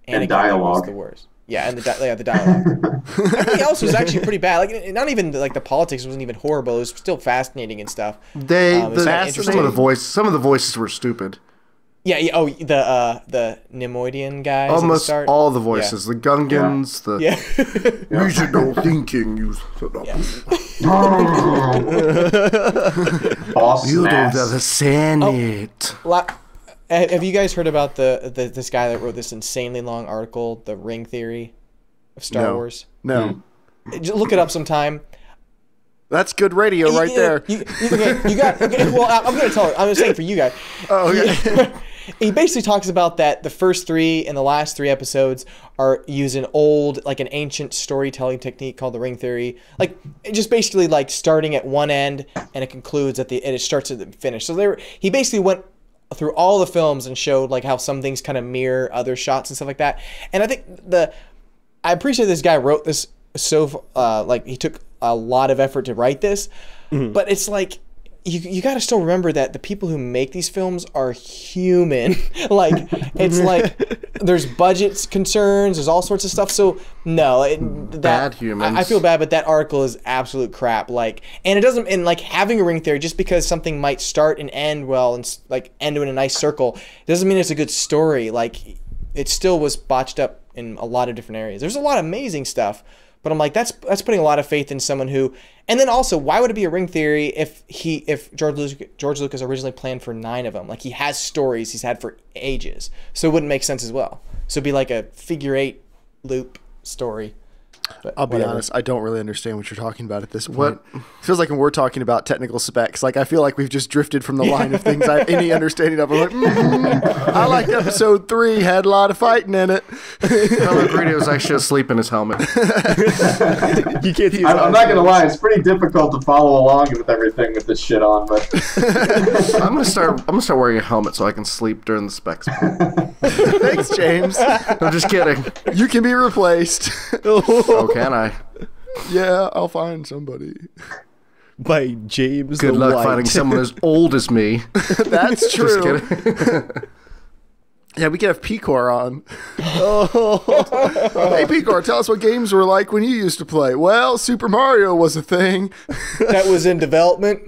dialogue was the worst. Yeah, and the dialogue. Everything else was actually pretty bad. Like, not even like the politics wasn't even horrible. It was still fascinating and stuff. Some of the voices were stupid. Yeah. Oh, the Nemoidian guys. Almost all the voices. Yeah. The Gungans. The you should know thinking. You should know. Boss. You don't understand it. Have you guys heard about this guy that wrote this insanely long article, The Ring Theory of Star Wars? No. Just look it up sometime. That's good radio right there. Well, I'm going to tell her. I'm just saying for you guys. Oh, okay. He basically talks about that the first 3 and the last 3 episodes are using an ancient storytelling technique called the ring theory. Like, just basically like starting at one end and it concludes and it starts at the finish. So he basically went through all the films and showed like how some things kind of mirror other shots and stuff like that. And I think I appreciate this guy wrote this so like he took a lot of effort to write this, but it's like you got to still remember that the people who make these films are human. Like, it's like there's budget concerns, there's all sorts of stuff. So bad humans. I feel bad, but that article is absolute crap. Like, and it doesn't, and like having a ring theory, just because something might start and end well and like end in a nice circle, doesn't mean it's a good story. Like, it still was botched up in a lot of different areas. There's a lot of amazing stuff. But I'm like, that's putting a lot of faith in someone who, and then also, why would it be a ring theory if George Lucas originally planned for 9 of them? Like, he has stories he's had for ages, so it wouldn't make sense as well. So it'd be like a figure 8 loop story. But I'll be honest, I don't really understand what you're talking about at this point. It feels like when we're talking about technical specs, like I feel like we've just drifted from the line of things I have any understanding of. I'm like, I liked episode 3, had a lot of fighting in it. Greedo was actually asleep in his helmet. You can't see his I'm not gonna lie, it's pretty difficult to follow along with everything with this shit on, but I'm gonna start wearing a helmet so I can sleep during the specs. Thanks, James. I'm just kidding. You can be replaced. Oh, can I? Yeah, I'll find somebody. By James Good the luck White. finding someone as old as me. That's true. Just kidding. Yeah, we could have Picor on. Hey, Picor, tell us what games were like when you used to play. Well, Super Mario was a thing. That was in development.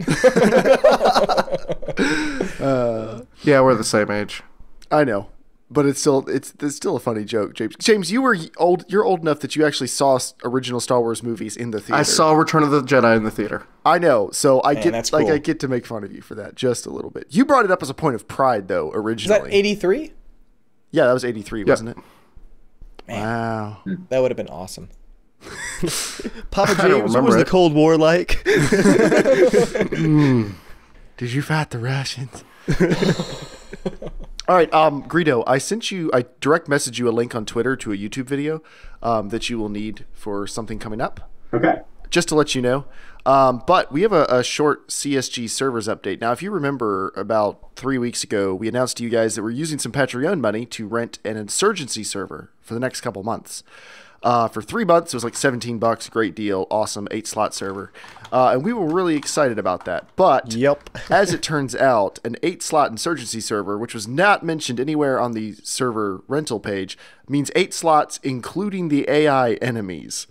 Yeah, we're the same age. I know. But it's still a funny joke, James. James, you're old enough that you actually saw original Star Wars movies in the theater. I saw Return of the Jedi in the theater. I know, so I that's cool. I get to make fun of you for that just a little bit. You brought it up as a point of pride, though, originally. Was that 83? Yeah, that was 83, wasn't it? Man, wow, that would have been awesome. Papa James, what was the Cold War like? Did you fight the Russians? All right, Greedo, I direct messaged you a link on Twitter to a YouTube video that you will need for something coming up. okay. Just to let you know. But we have a short CSG servers update. Now, if you remember, about 3 weeks ago, we announced to you guys that we're using some Patreon money to rent an insurgency server for the next couple months. For 3 months, it was like $17, great deal, awesome, 8-slot server. And we were really excited about that. But as it turns out, an 8-slot insurgency server, which was not mentioned anywhere on the server rental page, means 8 slots, including the AI enemies.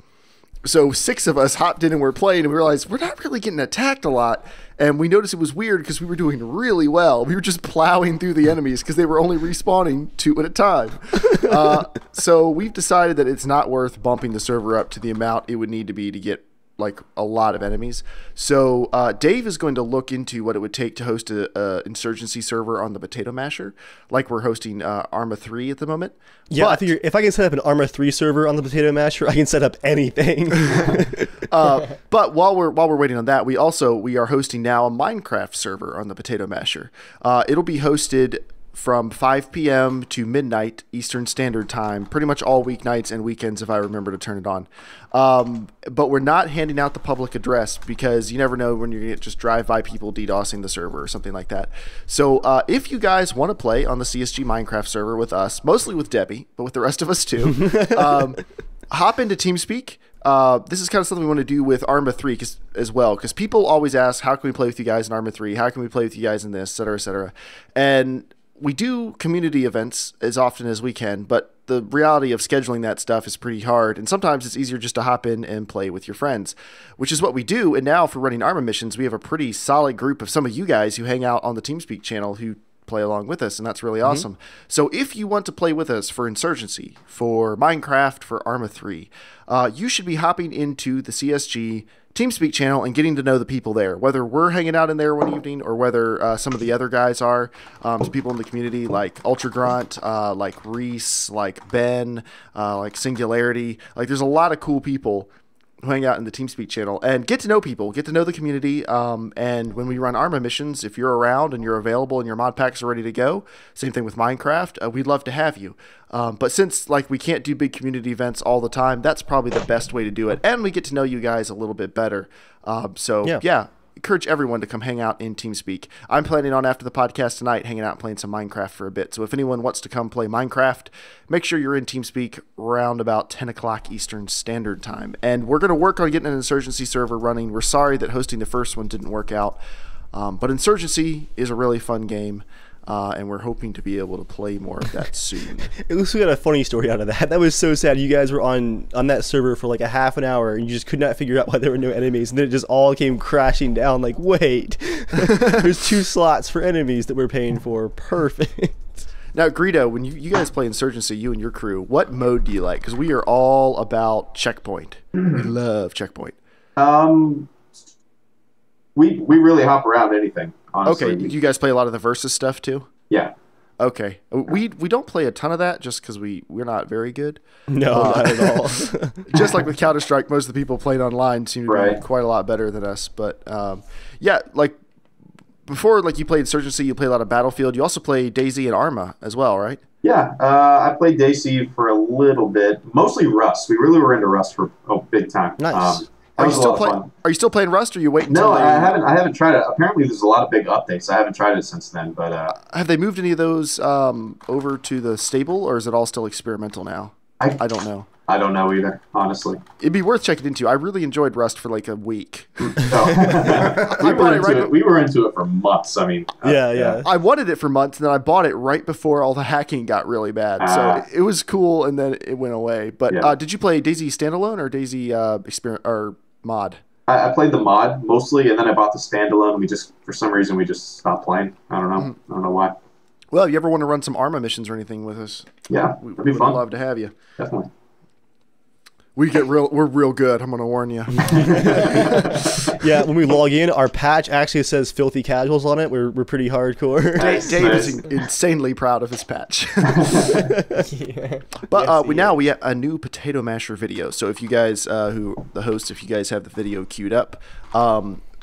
So 6 of us hopped in and we're playing, and we realized we're not really getting attacked a lot. And we noticed it was weird because we were doing really well. We were just plowing through the enemies because they were only respawning 2 at a time. So we've decided that it's not worth bumping the server up to the amount it would need to be to get like a lot of enemies. So Dave is going to look into what it would take to host a insurgency server on the Potato Masher, like we're hosting ARMA 3 at the moment. Yeah, but, I figure if I can set up an ARMA 3 server on the Potato Masher, I can set up anything. But while we're waiting on that, we are hosting now a Minecraft server on the Potato Masher. It'll be hosted from 5 p.m. to midnight Eastern Standard Time, pretty much all weeknights and weekends if I remember to turn it on. But we're not handing out the public address because you never know when you're going to just drive by people DDoSing the server or something like that. So if you guys want to play on the CSG Minecraft server with us, mostly with Debbie, but with the rest of us too, hop into Teamspeak. This is kind of something we want to do with ARMA 3 as well, because people always ask, how can we play with you guys in ARMA 3? How can we play with you guys in this, et cetera, et cetera. And we do community events as often as we can, but the reality of scheduling that stuff is pretty hard, and sometimes it's easier just to hop in and play with your friends, which is what we do. And now for running ARMA missions, we have a pretty solid group of some of you guys who hang out on the Teamspeak channel who play along with us, and that's really awesome. So if you want to play with us for Insurgency, for Minecraft, for ARMA 3, you should be hopping into the CSG Teamspeak channel and getting to know the people there, whether we're hanging out in there one evening or whether some of the other guys are. Some people in the community like Ultra Grunt, like Reese, like Ben, like Singularity. Like there's a lot of cool people who hang out in the Teamspeak channel and get to know people, get to know the community. And when we run ARMA missions, if you're around and you're available and your mod packs are ready to go, same thing with Minecraft, we'd love to have you. But since like we can't do big community events all the time, that's probably the best way to do it. And we get to know you guys a little bit better. So yeah, encourage everyone to come hang out in Teamspeak. I'm planning on, after the podcast tonight, hanging out and playing some Minecraft for a bit. So if anyone wants to come play Minecraft, make sure you're in Teamspeak around about 10 o'clock Eastern Standard Time. And we're going to work on getting an Insurgency server running. We're sorry that hosting the first one didn't work out. But Insurgency is a really fun game. And we're hoping to be able to play more of that soon. At least we got a funny story out of that. That was so sad. You guys were on that server for like a half an hour, and you just could not figure out why there were no enemies, and then it just all came crashing down. Like, wait, there's 2 slots for enemies that we're paying for. Perfect. Now, Greedo, when you guys play Insurgency, you and your crew, what mode do you like? Because we are all about checkpoint. We love checkpoint. We really hop around anything, honestly. Okay, you guys play a lot of the versus stuff too? Yeah. Okay. We don't play a ton of that just because we're not very good. No, not at all. Just like with Counter-Strike, most of the people playing online seem to be quite a lot better than us. But yeah, like before, like you played Insurgency, you play a lot of Battlefield. You also play DayZ and ARMA as well, right? Yeah, I played DayZ for a little bit, mostly Rust. We really were into Rust for big time. Nice. Are you still playing Rust, or are you waiting? No, I haven't tried it. Apparently, there's a lot of big updates. I haven't tried it since then. But have they moved any of those over to the stable, or is it all still experimental now? I don't know. I don't know either, honestly. It'd be worth checking into. I really enjoyed Rust for like a week. We were into it for months. I mean, yeah. I wanted it for months, and then I bought it right before all the hacking got really bad. So it was cool, and then it went away. But did you play DayZ standalone or DayZ experiment or mod? I played the mod mostly, and then I bought the standalone. For some reason, we just stopped playing. I don't know. I don't know why. Well, if you ever want to run some ARMA missions or anything with us, yeah, we'd love to have you. Definitely. We're real good. I'm gonna warn you. Yeah, when we log in, our patch actually says Filthy Casuals on it. We're pretty hardcore. Dave is insanely proud of his patch. But we have a new potato masher video. So if you guys, if you guys have the video queued up,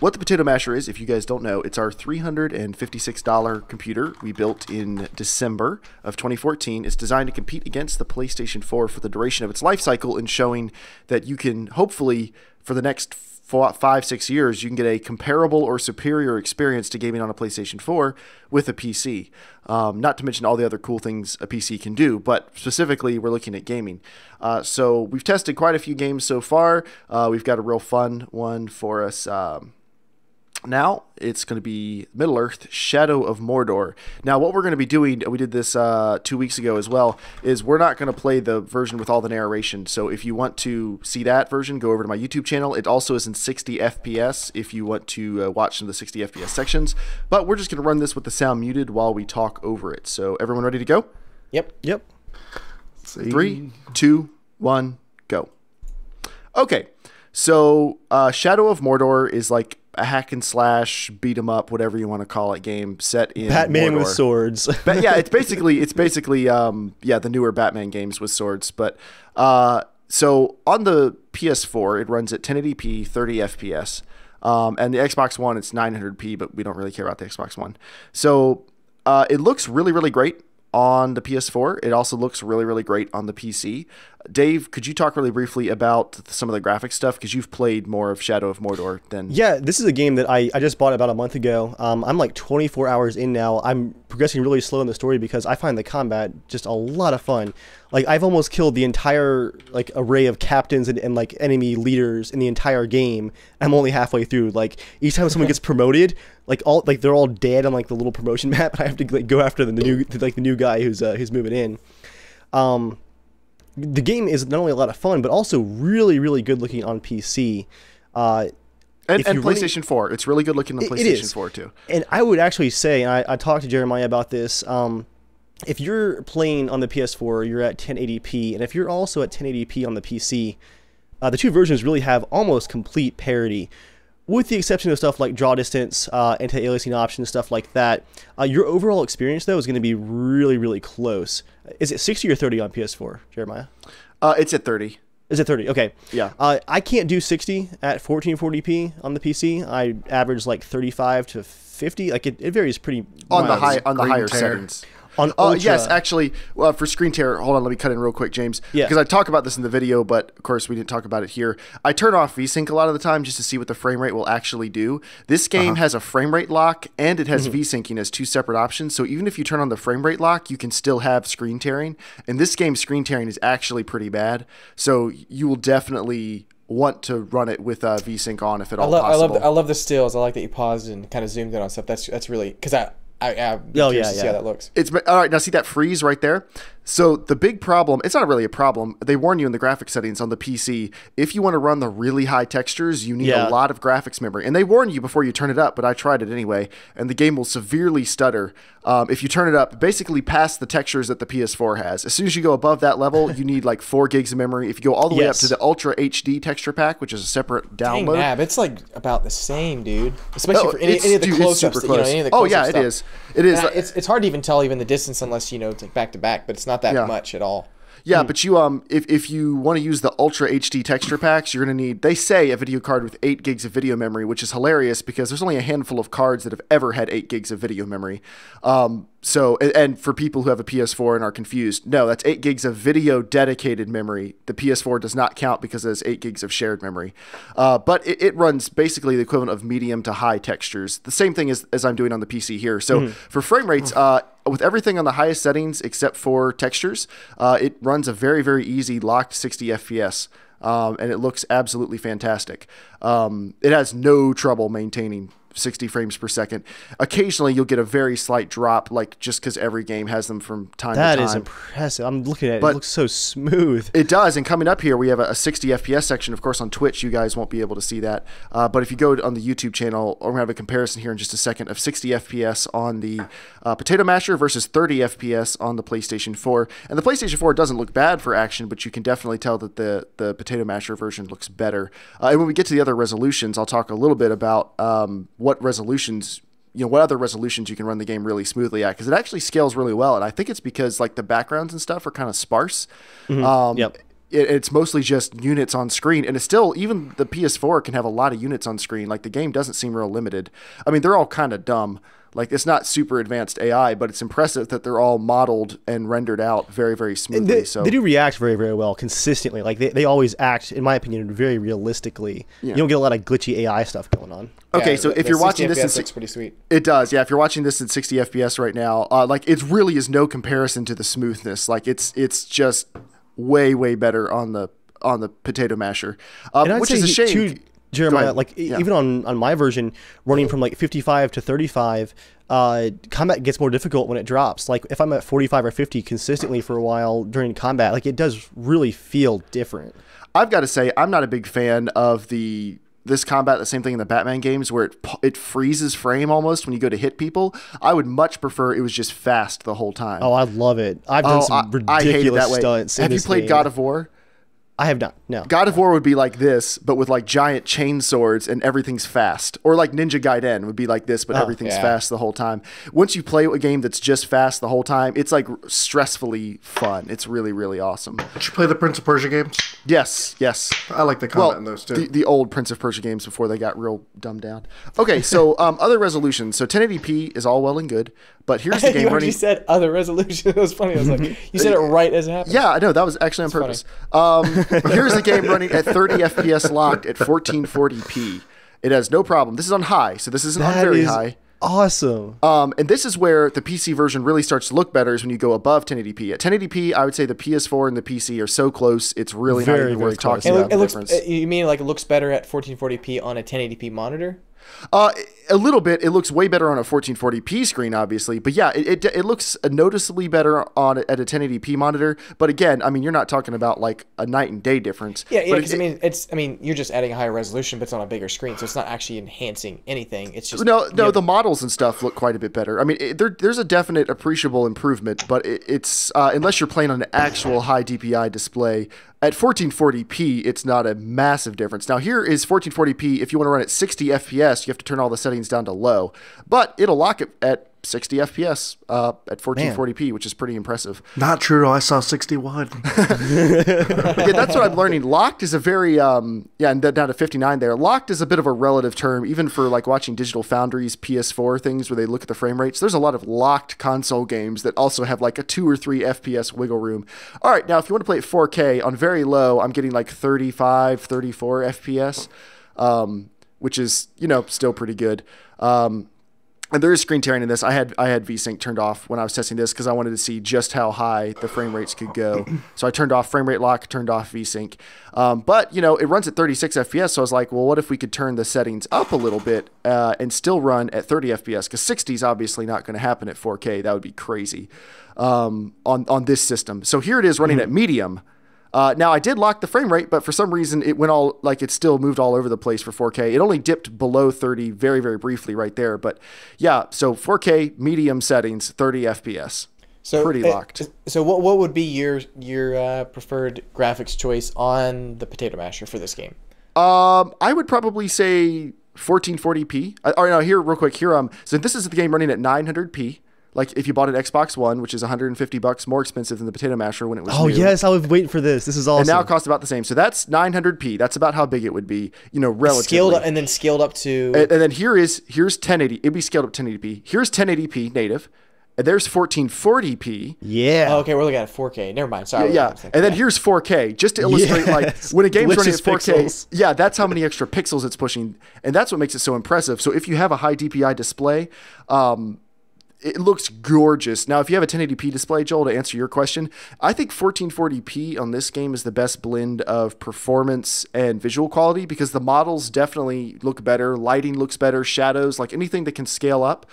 what the potato masher is, if you guys don't know, it's our $356 computer we built in December of 2014. It's designed to compete against the PlayStation 4 for the duration of its life cycle, and showing that you can hopefully, for the next 5-6 years, you can get a comparable or superior experience to gaming on a PlayStation 4 with a PC. Not to mention all the other cool things a PC can do, but specifically we're looking at gaming. So we've tested quite a few games so far. We've got a real fun one for us. Now it's going to be Middle-earth, Shadow of Mordor. Now what we're going to be doing, we did this 2 weeks ago as well, is we're not going to play the version with all the narration. So if you want to see that version, go over to my YouTube channel. It also is in 60 FPS if you want to watch some of the 60 FPS sections. But we're just going to run this with the sound muted while we talk over it. So everyone ready to go? Yep. 3, 2, 1, go. Okay, so Shadow of Mordor is like a hack and slash, beat 'em up, whatever you want to call it, game set in Batman Mordor. with swords. But yeah, it's basically the newer Batman games with swords. But so on the PS4, it runs at 1080p, 30 FPS, and the Xbox One it's 900p, but we don't really care about the Xbox One. So It looks really, really great on the PS4. It also looks really, really great on the PC. Dave, could you talk really briefly about some of the graphic stuff? Because you've played more of Shadow of Mordor than... Yeah, this is a game that I just bought about a month ago. I'm like 24 hours in now. I'm progressing really slow in the story because I find the combat just a lot of fun. Like, I've almost killed the entire like array of captains and like enemy leaders in the entire game. I'm only halfway through. Like, each time someone gets promoted, they're all dead on like the little promotion map, and I have to like go after the new guy who's moving in. The game is not only a lot of fun, but also really, really good looking on PC. And PlayStation 4. It's really good looking on PlayStation 4 too. And I would actually say, and I talked to Jeremiah about this, if you're playing on the PS4, you're at 1080p, and if you're also at 1080p on the PC, the two versions really have almost complete parity. With the exception of stuff like draw distance, anti-aliasing options, stuff like that, your overall experience, though, is going to be really, really close. Is it 60 or 30 on PS4, Jeremiah? It's at 30. Is it 30? Okay. Yeah. I can't do 60 at 1440p on the PC. I average like 35 to 50. Like it varies pretty on miles. the higher settings. On Ultra. Yes, actually, for screen tear, hold on, let me cut in real quick, James. Yeah. Because I talk about this in the video, but of course we didn't talk about it here. I turn off VSync a lot of the time just to see what the frame rate will actually do. This game has a frame rate lock and it has VSyncing as two separate options. So even if you turn on the frame rate lock, you can still have screen tearing. And this game's screen tearing is actually pretty bad. So you will definitely want to run it with VSync on if at all possible. I love the stills. I like that you paused and kind of zoomed in on stuff. That's really because I'm curious to see how that looks. All right, now see that freeze right there? So the big problem, it's not really a problem. They warn you in the graphics settings on the PC, if you want to run the really high textures, you need a lot of graphics memory. And they warn you before you turn it up, but I tried it anyway, and the game will severely stutter. If you turn it up, basically past the textures that the PS4 has. As soon as you go above that level, you need like 4 gigs of memory. If you go all the way up to the Ultra HD texture pack, which is a separate download. Dang, it's like about the same, dude. Especially for any of the close-ups. It is. It is. It's hard to even tell even the distance unless, it's like back to back, but it's not that much at all. Yeah, but you if you want to use the Ultra HD texture packs, you're going to need, they say, a video card with 8 gigs of video memory, which is hilarious because there's only a handful of cards that have ever had 8 gigs of video memory. So, and for people who have a PS4 and are confused, no, that's 8 gigs of video dedicated memory. The PS4 does not count because it has 8 gigs of shared memory. But it runs basically the equivalent of medium to high textures. The same thing as I'm doing on the PC here. So for frame rates, with everything on the highest settings except for textures, it runs a very, very easy locked 60 FPS. And it looks absolutely fantastic. It has no trouble maintaining 60 frames per second. Occasionally, you'll get a very slight drop, like just because every game has them from time to time. That is impressive. I'm looking at it. It looks so smooth. It does. And coming up here, we have a 60 FPS section. Of course, on Twitch, you guys won't be able to see that. But if you go on the YouTube channel, we're going to have a comparison here in just a second of 60 FPS on the Potato Masher versus 30 FPS on the PlayStation 4. And the PlayStation 4 doesn't look bad for action, but you can definitely tell that the Potato Masher version looks better. And when we get to the other resolutions, I'll talk a little bit about what resolutions, what other resolutions you can run the game really smoothly at, because it actually scales really well. And I think it's because like the backgrounds and stuff are kind of sparse. It's mostly just units on screen, and it's still, even the PS4 can have a lot of units on screen. Like the game doesn't seem real limited. I mean, they're all kind of dumb. Like, it's not super advanced AI, but it's impressive that they're all modeled and rendered out very, very smoothly. They do react very, very well consistently. Like, they always act, in my opinion, very realistically. You don't get a lot of glitchy AI stuff going on. Okay, so if you're watching this, looks pretty sweet. It does, yeah. If you're watching this in 60 FPS right now, like, it really is no comparison to the smoothness. Like, it's just way, way better on the Potato Masher, which is a shame. Jeremiah, even on my version, running from like 55 to 35, combat gets more difficult when it drops. Like if I'm at 45 or 50 consistently for a while during combat, like it does really feel different. I've got to say, I'm not a big fan of this combat, the same thing in the Batman games where it freezes frame almost when you go to hit people. I would much prefer it was just fast the whole time. Oh, I love it. I've done some ridiculous stunts. Have you played God of War? I have not. No. God of War would be like this, but with like giant chain swords and everything's fast. Or like Ninja Gaiden would be like this, but everything's fast the whole time. Once you play a game that's just fast the whole time, it's like stressfully fun. It's really, really awesome. Did you play the Prince of Persia games? Yes. I like the combat in those too. The old Prince of Persia games before they got real dumbed down. Okay, so other resolutions. So 1080p is all well and good, but here's the game running. You said other resolution. It was funny. I was like, you said it right as it happened. Yeah, I know. That was actually on purpose. Here's the game running at 30 FPS locked at 1440p. It has no problem. This is on high, so this isn't on very high. Awesome. And this is where the PC version really starts to look better is when you go above 1080p. At 1080p, I would say the PS4 and the PC are so close, it's really not even worth talking about the difference. You mean like it looks better at 1440p on a 1080p monitor? A little bit. It looks way better on a 1440p screen, obviously. But yeah, it looks noticeably better at a 1080p monitor. But again, I mean, you're not talking about like a night and day difference. Yeah, because I mean, you're just adding a higher resolution, but it's on a bigger screen, so it's not actually enhancing anything. It's just no. The models and stuff look quite a bit better. I mean, there's a definite appreciable improvement, but it's unless you're playing on an actual high DPI display. At 1440p, it's not a massive difference. Now, here is 1440p. If you want to run at 60 FPS, you have to turn all the settings down to low. But it'll lock it at 60 FPS at 1440p, which is pretty impressive. Not true. I saw 61. Yeah, that's what I'm learning. Locked is a very, and then down to 59 there. Locked is a bit of a relative term, even for like watching Digital Foundry's PS4 things where they look at the frame rates. There's a lot of locked console games that also have like a 2 or 3 FPS wiggle room. All right, now if you want to play at 4K on very low, I'm getting like 35, 34 FPS, which is, still pretty good. And there is screen tearing in this. I had VSync turned off when I was testing this because I wanted to see just how high the frame rates could go. So I turned off frame rate lock, turned off VSync. But, it runs at 36 FPS. So I was like, well, what if we could turn the settings up a little bit and still run at 30 FPS? Because 60 is obviously not going to happen at 4K. That would be crazy on this system. So here it is running at medium. Now, I did lock the frame rate, but for some reason, it went it still moved all over the place for 4K. It only dipped below 30 very, very briefly right there. But yeah, so 4K, medium settings, 30 FPS. So pretty locked. So what would be your preferred graphics choice on the Potato Masher for this game? I would probably say 1440p. All right, now here, real quick, so this is the game running at 900p. Like if you bought an Xbox One, which is $150 more expensive than the Potato Masher when it was new. Yes, I was waiting for this. This is awesome. And now it costs about the same. So that's 900p. That's about how big it would be, relatively. Scaled up to. And then here's 1080. It'd be scaled up 1080p. Here's 1080p native. And there's 1440p. Yeah. Oh, okay, we're looking at 4K. Never mind. Sorry. Yeah. And then here's 4K, just to illustrate when a game's running at 4K. Pixels. Yeah, that's how many extra pixels it's pushing, and that's what makes it so impressive. So if you have a high DPI display, it looks gorgeous. Now, if you have a 1080p display, Joel, to answer your question, I think 1440p on this game is the best blend of performance and visual quality because the models definitely look better. Lighting looks better. Shadows, like anything that can scale up,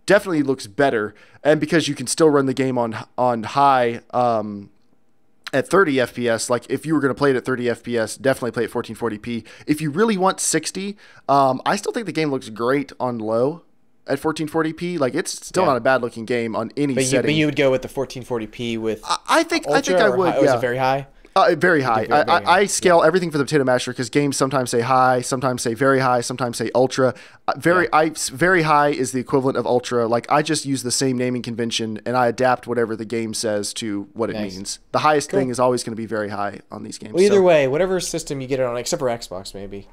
definitely looks better. And because you can still run the game on high at 30 FPS, like if you were going to play it at 30 FPS, definitely play at 1440p. If you really want 60, I still think the game looks great on low. At 1440p, like it's still not a bad looking game on any setting. But you would go with the 1440p with. I think I would. Is it very high? Very high. I scale everything for the Potato Masher because games sometimes say high, sometimes say very high, sometimes say ultra. Very high is the equivalent of ultra. Like I just use the same naming convention and I adapt whatever the game says to what it means. The highest thing is always going to be very high on these games. Well, either way, whatever system you get it on, except for Xbox, maybe.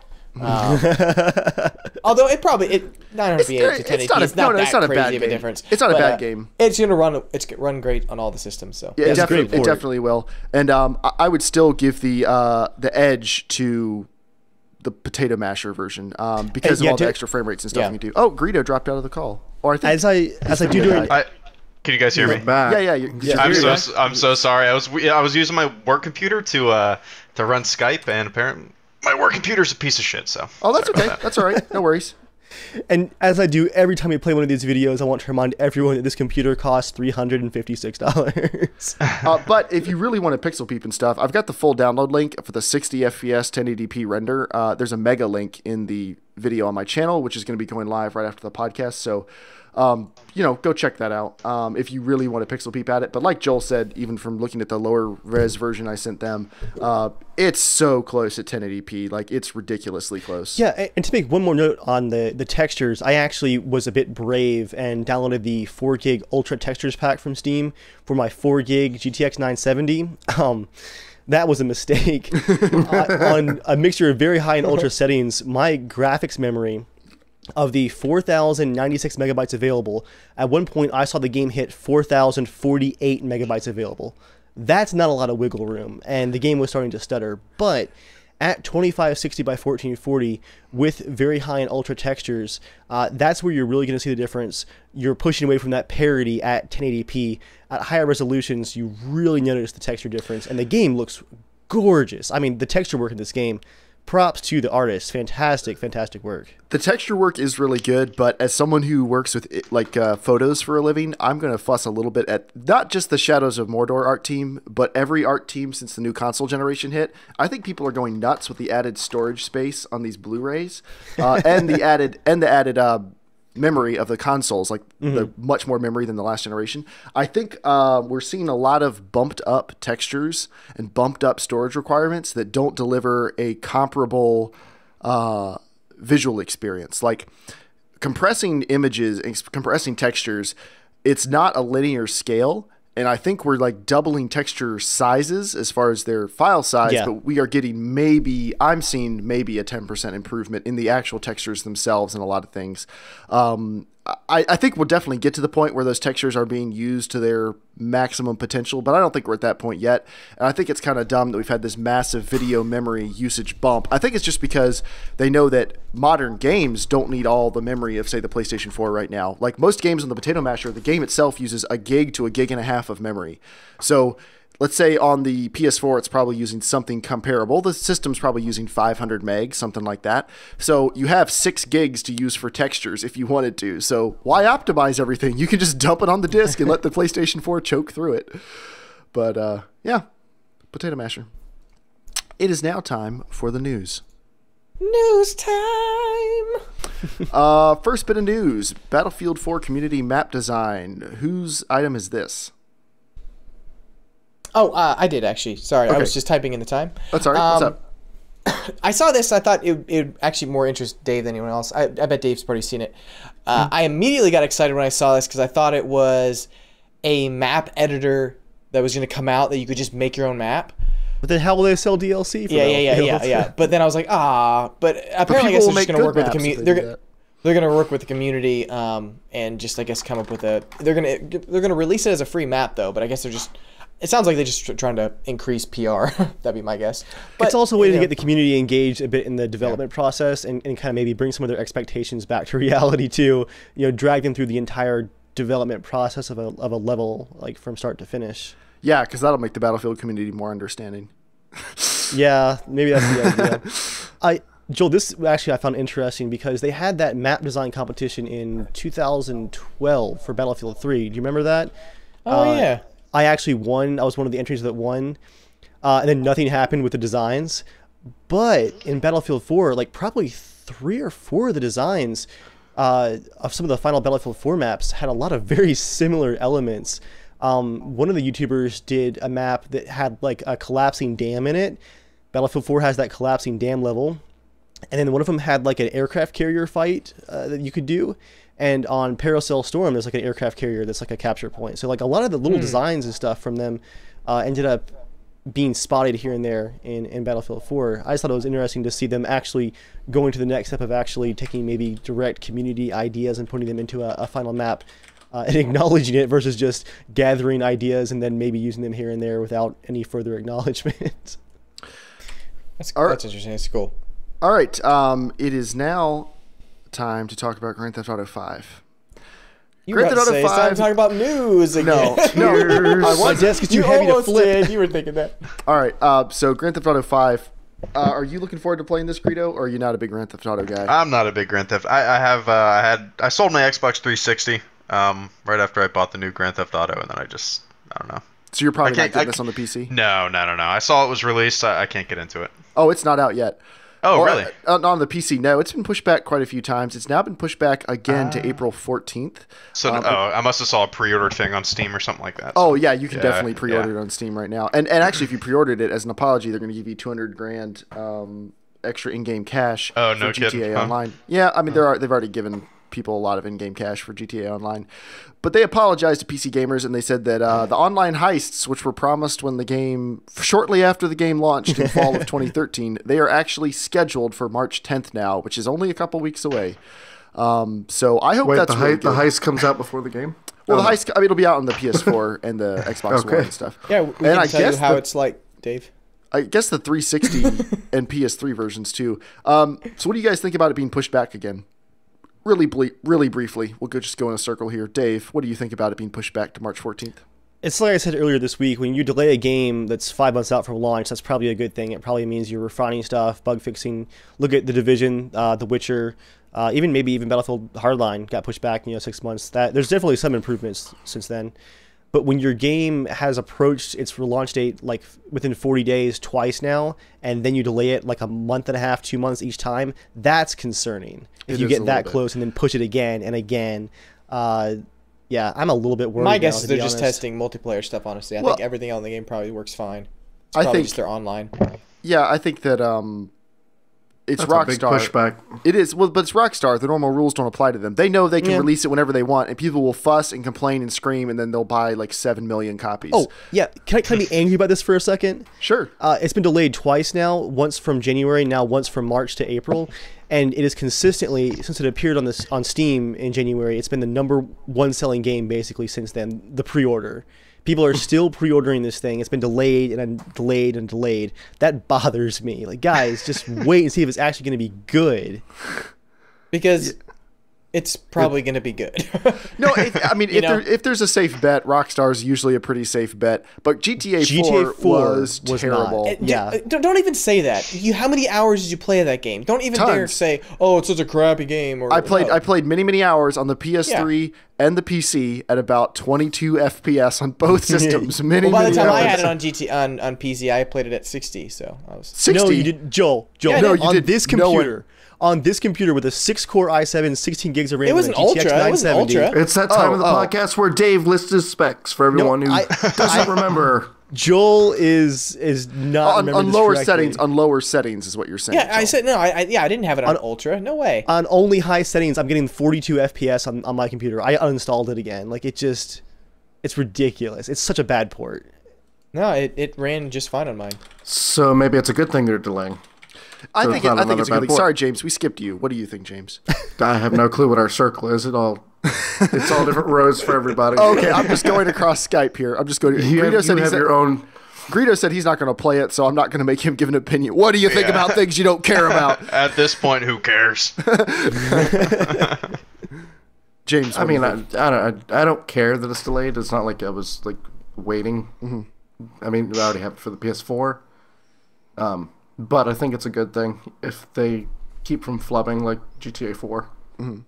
Although 900p to 1080p is not that crazy of a difference. It's not a bad game. It's gonna run great on all the systems. So yeah, it definitely will. And I would still give the edge to the Potato Masher version because of all the extra frame rates and stuff you can do. Oh, Greedo dropped out of the call. Or I think as I do during. Can you guys hear me? Yeah. I'm so sorry. I was using my work computer to run Skype, and apparently my work computer's a piece of shit. So. Oh, that's okay. That's all right. No worries. And as I do every time I play one of these videos, I want to remind everyone that this computer costs $356. But if you really want to pixel peep and stuff, I've got the full download link for the 60 FPS 1080p render. There's a mega link in the video on my channel, which is going to be going live right after the podcast. So, go check that out if you really want to pixel peep at it. But like Joel said, even from looking at the lower res version I sent them, it's so close at 1080p. Like, it's ridiculously close. Yeah, and to make one more note on the textures, I actually was a bit brave and downloaded the 4 gig Ultra Textures pack from Steam for my 4 gig GTX 970. That was a mistake. On a mixture of very high and ultra settings, my graphics memory of the 4,096 megabytes available, at one point I saw the game hit 4,048 megabytes available. That's not a lot of wiggle room, and the game was starting to stutter. But at 2560 by 1440 with very high and ultra textures, that's where you're really going to see the difference. You're pushing away from that parity at 1080p. At higher resolutions, you really notice the texture difference, and the game looks gorgeous. I mean, the texture work in this game, props to the artist. Fantastic work. The texture work is really good, but as someone who works with photos for a living, I'm going to fuss a little bit at not just the Shadows of Mordor art team, but every art team since the new console generation hit. I think people are going nuts with the added storage space on these Blu-rays and the added memory of the consoles, like the much more memory than the last generation. I think we're seeing a lot of bumped up textures and bumped up storage requirements that don't deliver a comparable visual experience. Like, compressing images and compressing textures, it's not a linear scale. And I think we're like doubling texture sizes as far as their file size, but we are getting I'm seeing maybe a 10% improvement in the actual textures themselves and a lot of things. I think we'll definitely get to the point where those textures are being used to their maximum potential, but I don't think we're at that point yet. And I think it's kind of dumb that we've had this massive video memory usage bump. I think it's just because they know that modern games don't need all the memory of, say, the PlayStation 4 right now. Like most games on the Potato Masher, the game itself uses a gig to a gig and a half of memory. So let's say on the PS4, it's probably using something comparable. The system's probably using 500 megs, something like that. So you have 6 gigs to use for textures if you wanted to. So why optimize everything? You can just dump it on the disc and let the PlayStation 4 choke through it. But yeah, Potato Masher. It is now time for the news. News time! First bit of news, Battlefield 4 Community Map Design. Whose item is this? Oh, I did actually. Sorry, Okay. I was just typing in the time. That's all right. What's up? I saw this. I thought it would actually more interest Dave than anyone else. I bet Dave's probably seen it. I immediately got excited when I saw this because I thought it was a map editor that was going to come out that you could just make your own map. But then how will they sell DLC for Yeah. But then I was like, But apparently, I guess they're just going to work with the community. They're going to work with the community and just, I guess, come up with a. They're going to release it as a free map though. But I guess they're just. It sounds like they're just trying to increase PR. That'd be my guess. But it's also a way to get the community engaged a bit in the development process and kind of maybe bring some of their expectations back to reality too. Drag them through the entire development process of a level, like from start to finish. Yeah, because that'll make the Battlefield community more understanding. Yeah, maybe that's the idea. Joel, this actually I found interesting because they had that map design competition in 2012 for Battlefield 3. Do you remember that? Oh, yeah. I actually won. I was one of the entries that won. And then nothing happened with the designs. But in Battlefield 4, like probably 3 or 4 of the designs of some of the final Battlefield 4 maps had a lot of very similar elements. One of the YouTubers did a map that had like a collapsing dam in it. Battlefield 4 has that collapsing dam level. And then one of them had like an aircraft carrier fight that you could do. And on Paracel Storm, there's like an aircraft carrier that's like a capture point. So like a lot of the little designs and stuff from them ended up being spotted here and there in Battlefield 4. I just thought it was interesting to see them actually going to the next step of actually taking maybe direct community ideas and putting them into a final map and acknowledging it versus just gathering ideas and then maybe using them here and there without any further acknowledgement. That's interesting. That's cool. All right. It is now time to talk about Grand Theft Auto 5. Grand Theft Auto 5. It's time to talk about news again. No. My desk is too heavy to flip. Did. You were thinking that. All right. So Grand Theft Auto 5. Are you looking forward to playing this, Greedo, or are you not a big Grand Theft Auto guy? I'm not a big Grand Theft. I sold my Xbox 360 right after I bought the new Grand Theft Auto, and then I don't know. So you're probably not getting this on the PC? No. I saw it was released. I can't get into it. Oh, it's not out yet. Oh, really? On the PC, no. It's been pushed back quite a few times. It's now been pushed back again to April 14th. So, I must have saw a pre-order thing on Steam or something like that. Oh, yeah, you can definitely pre-order it on Steam right now. And actually, if you pre-ordered it as an apology, they're going to give you $200,000 extra in-game cash for GTA kidding. Online. Yeah, I mean, they've already given people a lot of in-game cash for GTA Online. But they apologized to PC gamers, and they said that the online heists, which were promised when the game, shortly after the game launched in fall of 2013, they are actually scheduled for March 10th now, which is only a couple weeks away. So I hope that's really good. The heist comes out before the game? Well, the heist, I mean, it'll be out on the PS4 and the Xbox One and stuff. Yeah, we can tell you how it's like, Dave. I guess the 360 and PS3 versions too. So what do you guys think about it being pushed back again? Really briefly, we'll just go in a circle here. Dave, what do you think about it being pushed back to March 14th? It's like I said earlier this week, when you delay a game that's 5 months out from launch, that's probably a good thing. It probably means you're refining stuff, bug fixing. Look at The Division, The Witcher, even Battlefield Hardline got pushed back 6 months. There's definitely some improvements since then. But when your game has approached its launch date like within 40 days twice now, and then you delay it like a month and a half, 2 months each time, that's concerning. If you get that close and then push it again and again, yeah, I'm a little bit worried. My guess is they're just testing multiplayer stuff, honestly. I think everything on the game probably works fine. It's probably just their online. Yeah, I think that it's Rockstar. A big pushback. It is. Well, but it's Rockstar. The normal rules don't apply to them. They know they can release it whenever they want, and people will fuss and complain and scream, and then they'll buy like 7 million copies. Oh, yeah. Can I be angry about this for a second? Sure. It's been delayed twice now, once from January, now once from March to April. And it is consistently, since it appeared on Steam in January, it's been the #1 selling game basically since then, the pre-order. People are still pre-ordering this thing. It's been delayed and delayed and delayed. That bothers me. Like, guys, just wait and see if it's actually going to be good. Because it's probably going to be good. No, I mean, if there's a safe bet, Rockstar's usually a pretty safe bet. But GTA 4 was terrible. Don't even say that. How many hours did you play that game? Don't even dare say, "Oh, it's such a crappy game." Or I played many hours on the PS3 and the PC at about 22 FPS on both systems. By the time I had it on PC, I played it at 60. So I was 60. No, you did, Joel. Yeah, no, you did. This computer. On this computer with a 6-core i7, 16 gigs of RAM, it was an Ultra. It was an Ultra. It's that time of the podcast where Dave lists his specs for everyone who doesn't remember. Joel is not on lower settings. On lower settings is what you're saying. Yeah, Joel. I said no. I didn't have it on Ultra. No way. On only high settings, I'm getting 42 FPS on my computer. I uninstalled it again. Like it's ridiculous. It's such a bad port. No, it ran just fine on mine. So maybe it's a good thing they're delaying. I think it's a good thing. Sorry, James, we skipped you. What do you think, James? I have no clue what our circle is at all. It's all different rows for everybody. Okay, I'm just going across Skype here. I'm just going. Greedo said he's not going to play it, so I'm not going to make him give an opinion. What do you think about things you don't care about? At this point, who cares? James, I mean, I don't care that it's delayed. It's not like I was like waiting. Mm-hmm. I mean, I already have it for the PS4. But I think it's a good thing if they keep from flubbing like GTA 4. Mm-hmm.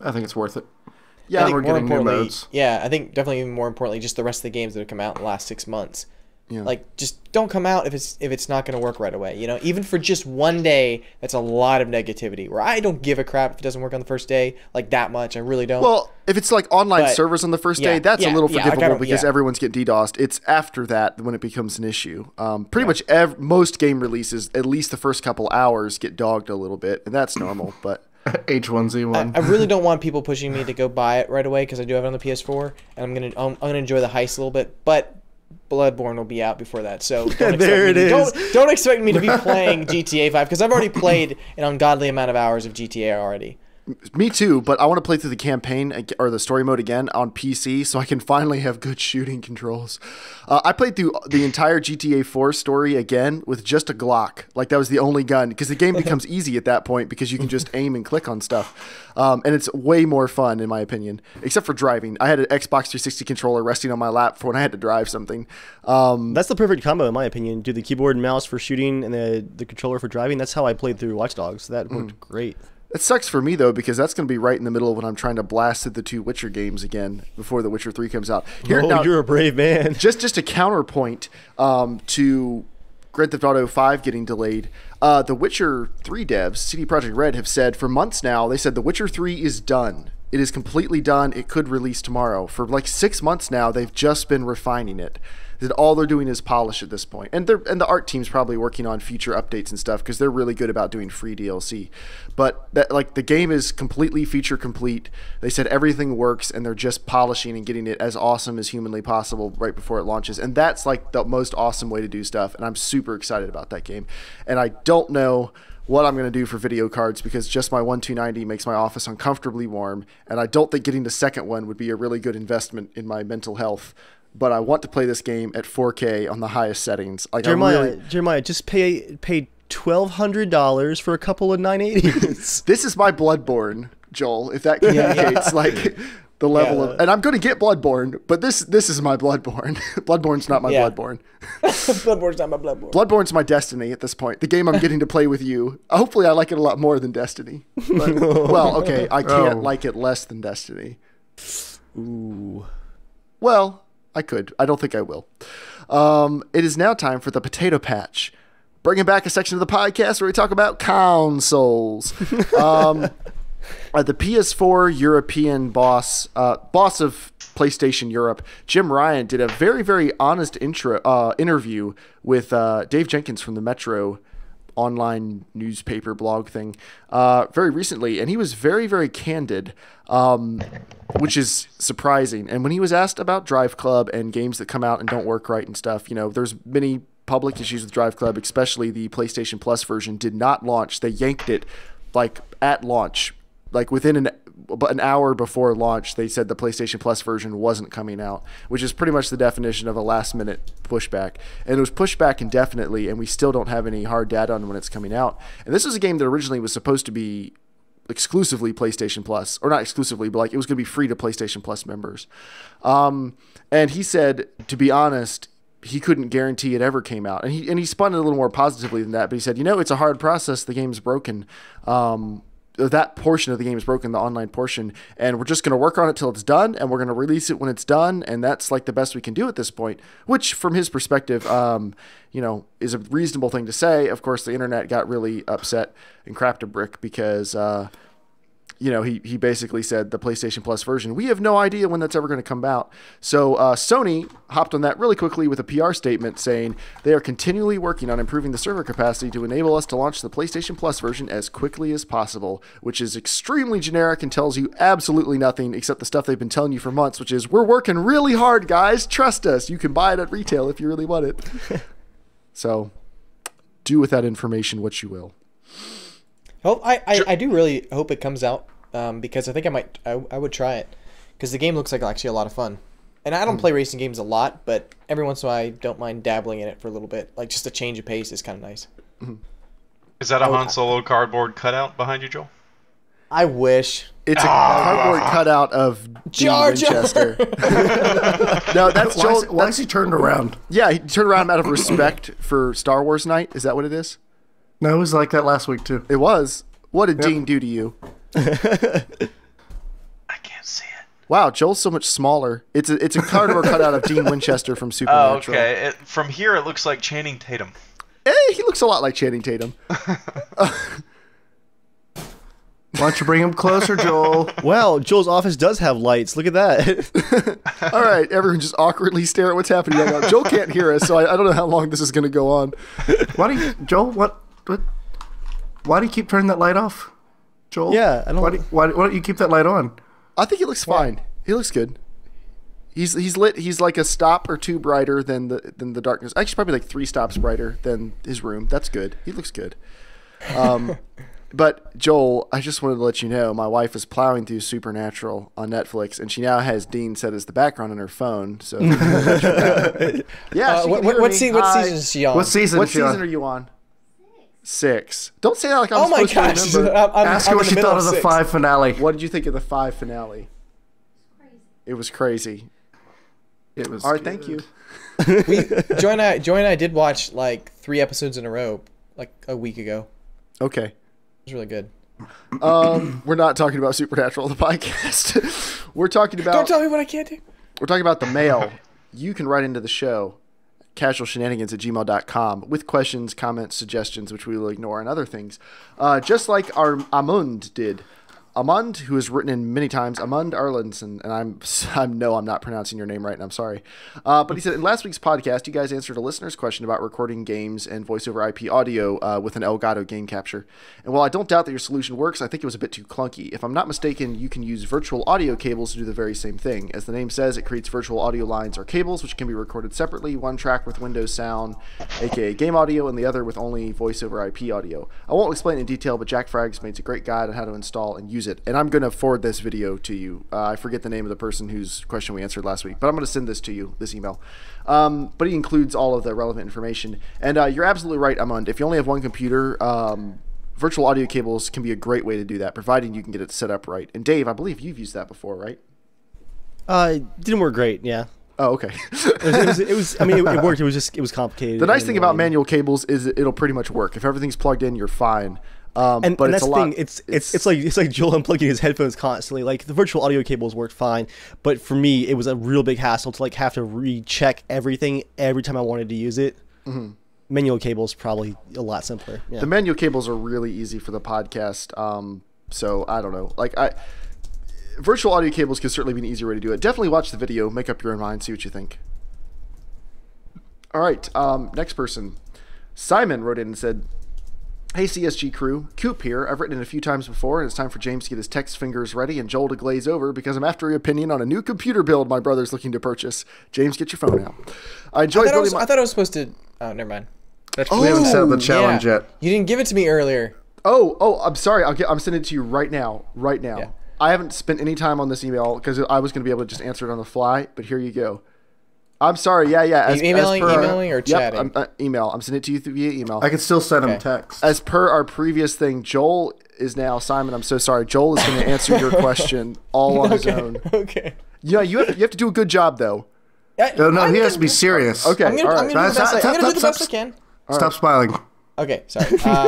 I think it's worth it. Yeah, I think more importantly, I think definitely even more importantly, just the rest of the games that have come out in the last 6 months. Yeah. Like, just don't come out if it's not going to work right away. Even for just one day, that's a lot of negativity. Where I don't give a crap if it doesn't work on the first day, like that much. I really don't. Well, if it's like online servers on the first day, that's a little forgivable because everyone's getting DDoSed. It's after that when it becomes an issue. Pretty much most game releases, at least the first couple hours, get dogged a little bit, and that's normal. But H1Z1. I really don't want people pushing me to go buy it right away because I do have it on the PS4, and I'm gonna enjoy the heist a little bit, but Bloodborne will be out before that, so don't expect me to be playing GTA 5 because I've already played an ungodly amount of hours of GTA already. Me too, but I want to play through the campaign or the story mode again on PC so I can finally have good shooting controls. I played through the entire GTA 4 story again with just a Glock. Like, that was the only gun because the game becomes easy at that point because you can just aim and click on stuff. And it's way more fun, in my opinion, except for driving. I had an Xbox 360 controller resting on my lap for when I had to drive something. That's the perfect combo, in my opinion. Do the keyboard and mouse for shooting and the controller for driving. That's how I played through Watch Dogs. That worked great. It sucks for me, though, because that's going to be right in the middle of when I'm trying to blast through the 2 Witcher games again before The Witcher 3 comes out. Now, you're a brave man. Just a counterpoint to Grand Theft Auto 5 getting delayed. The Witcher 3 devs, CD Projekt Red, have said for months now, they said The Witcher 3 is done. It is completely done. It could release tomorrow. For like 6 months now, they've just been refining it. That all they're doing is polish at this point. And the art team's probably working on future updates and stuff because they're really good about doing free DLC. But the game is completely feature complete. They said everything works and they're just polishing and getting it as awesome as humanly possible right before it launches. And that's like the most awesome way to do stuff. And I'm super excited about that game. And I don't know what I'm going to do for video cards because just my 1290 makes my office uncomfortably warm. And I don't think getting the second one would be a really good investment in my mental health. But I want to play this game at 4K on the highest settings. Like Jeremiah, just pay $1,200 for a couple of 980s. This is my Bloodborne, Joel. If that communicates like the level of, and I'm going to get Bloodborne, but this is my Bloodborne. Bloodborne's not my Bloodborne. Bloodborne's not my Bloodborne. Bloodborne's my Destiny at this point. The game I'm getting to play with you. Hopefully, I like it a lot more than Destiny. But, well, okay, I can't like it less than Destiny. Ooh. Well, I could. I don't think I will. It is now time for the Potato Patch. Bringing back a section of the podcast where we talk about consoles. The PS4 European boss of PlayStation Europe, Jim Ryan, did a very, very honest interview with Dave Jenkins from the Metro online newspaper blog thing very recently, and he was very, very candid, which is surprising. And when he was asked about Drive Club and games that come out and don't work right and stuff, there's many public issues with Drive Club, especially the PlayStation Plus version did not launch. They yanked it like at launch, like within an hour before launch. They said the PlayStation Plus version wasn't coming out, which is pretty much the definition of a last minute pushback. And it was pushed back indefinitely, and we still don't have any hard data on when it's coming out. And this is a game that originally was supposed to be exclusively PlayStation Plus, or not exclusively, but like it was going to be free to PlayStation Plus members. And he said, to be honest, he couldn't guarantee it ever came out. And he spun it a little more positively than that, but he said, it's a hard process. The game's broken. That portion of the game is broken, the online portion, and we're just going to work on it till it's done, and we're going to release it when it's done, and that's like the best we can do at this point, which from his perspective, is a reasonable thing to say. Of course, the internet got really upset and crapped a brick because, he basically said the PlayStation Plus version, we have no idea when that's ever going to come out. So Sony hopped on that really quickly with a PR statement saying they are continually working on improving the server capacity to enable us to launch the PlayStation Plus version as quickly as possible, which is extremely generic and tells you absolutely nothing except the stuff they've been telling you for months, which is, we're working really hard, guys. Trust us. You can buy it at retail if you really want it. So do with that information what you will. Well, I do really hope it comes out because I think I would try it because the game looks like actually a lot of fun. And I don't play racing games a lot, but every once in a while I don't mind dabbling in it for a little bit. Like just a change of pace is kind of nice. Is that a Han Solo cardboard cutout behind you, Joel? I wish. It's a cardboard cutout of Dean Winchester. No, that's Joel. Why is he turned around? Yeah, he turned around out of respect for Star Wars night. Is that what it is? No, it was like that last week too. It was. What did Dean do to you? I can't see it. Wow, Joel's so much smaller. It's a cardboard cutout of Dean Winchester from Supernatural. Oh, okay. From here, it looks like Channing Tatum. He looks a lot like Channing Tatum. Why don't you bring him closer, Joel? Wow, Joel's office does have lights. Look at that. All right, everyone just awkwardly stare at what's happening right now. Joel can't hear us, so I don't know how long this is going to go on. Joel, why do you keep turning that light off? Joel? Yeah, I don't. Why don't you keep that light on? I think he looks fine. He looks good. He's lit. He's like a stop or two brighter than the darkness. Actually, probably like 3 stops brighter than his room. That's good. He looks good. But Joel, I just wanted to let you know, my wife is plowing through Supernatural on Netflix, and she now has Dean set as the background on her phone. So, yeah. What season is she on? What season are you on? 6. Don't say that like I'm supposed to remember. Ask her what she thought of the 5 finale. What did you think of the 5 finale? It was crazy. It was all right. good. Thank you. Joy and I did watch like 3 episodes in a row, like a week ago. Okay. It was really good. We're not talking about Supernatural on the podcast. We're talking about. Don't tell me what I can't do. We're talking about the mail. You can write into the show casualshenanigans@gmail.com with questions, comments, suggestions, which we will ignore, and other things. Just like our Amund did. Amund, who is written in many times, Amund Arlenson, and I'm not pronouncing your name right, and I'm sorry. But he said, in last week's podcast, you guys answered a listener's question about recording games and voice over IP audio with an Elgato game capture. And while I don't doubt that your solution works, I think it was a bit too clunky. If I'm not mistaken, you can use virtual audio cables to do the very same thing. As the name says, it creates virtual audio lines or cables, which can be recorded separately, one track with Windows sound, aka game audio, and the other with only voice over IP audio. I won't explain it in detail, but Jack Frags makes a great guide on how to install and use it. And I'm going to forward this video to you. I forget the name of the person whose question we answered last week, but I'm going to send this to you, this email. But he includes all of the relevant information. And you're absolutely right, Amund. If you only have one computer, virtual audio cables can be a great way to do that, providing you can get it set up right. And Dave, I believe you've used that before, right? It didn't work great, yeah. Oh, okay. it was. I mean, it worked. It was complicated. The nice thing about manual cables is it'll pretty much work. If everything's plugged in, you're fine. But and it's that's the thing. It's like Joel unplugging his headphones constantly. Like the virtual audio cables worked fine, but for me, it was a real big hassle to like have to recheck everything every time I wanted to use it. Mm-hmm. Manual cables probably a lot simpler. Yeah. The manual cables are really easy for the podcast. So I don't know. Virtual audio cables could certainly be an easier way to do it. Definitely watch the video, make up your own mind, see what you think. All right, next person. Simon wrote in and said, "Hey CSG crew, Coop here. I've written it a few times before, and it's time for James to get his text fingers ready and Joel to glaze over because I'm after your opinion on a new computer build my brother's looking to purchase. James, get your phone out. I thought I was supposed to... Oh, never mind. We haven't set up the challenge yet. You didn't give it to me earlier. Oh, I'm sorry. I'm sending it to you right now. Yeah. I haven't spent any time on this email because I was going to be able to just answer it on the fly, but here you go. I'm sorry. Yeah. Emailing or chatting? Email. I'm sending it to you via email. I can still send him text. As per our previous thing, Joel is now, Simon, I'm so sorry. Joel is going to answer your question all on his own. Okay. Yeah, you have to do a good job, though. No, he has to be serious. Okay, I'm going to do the best I can. Stop smiling. Okay, sorry.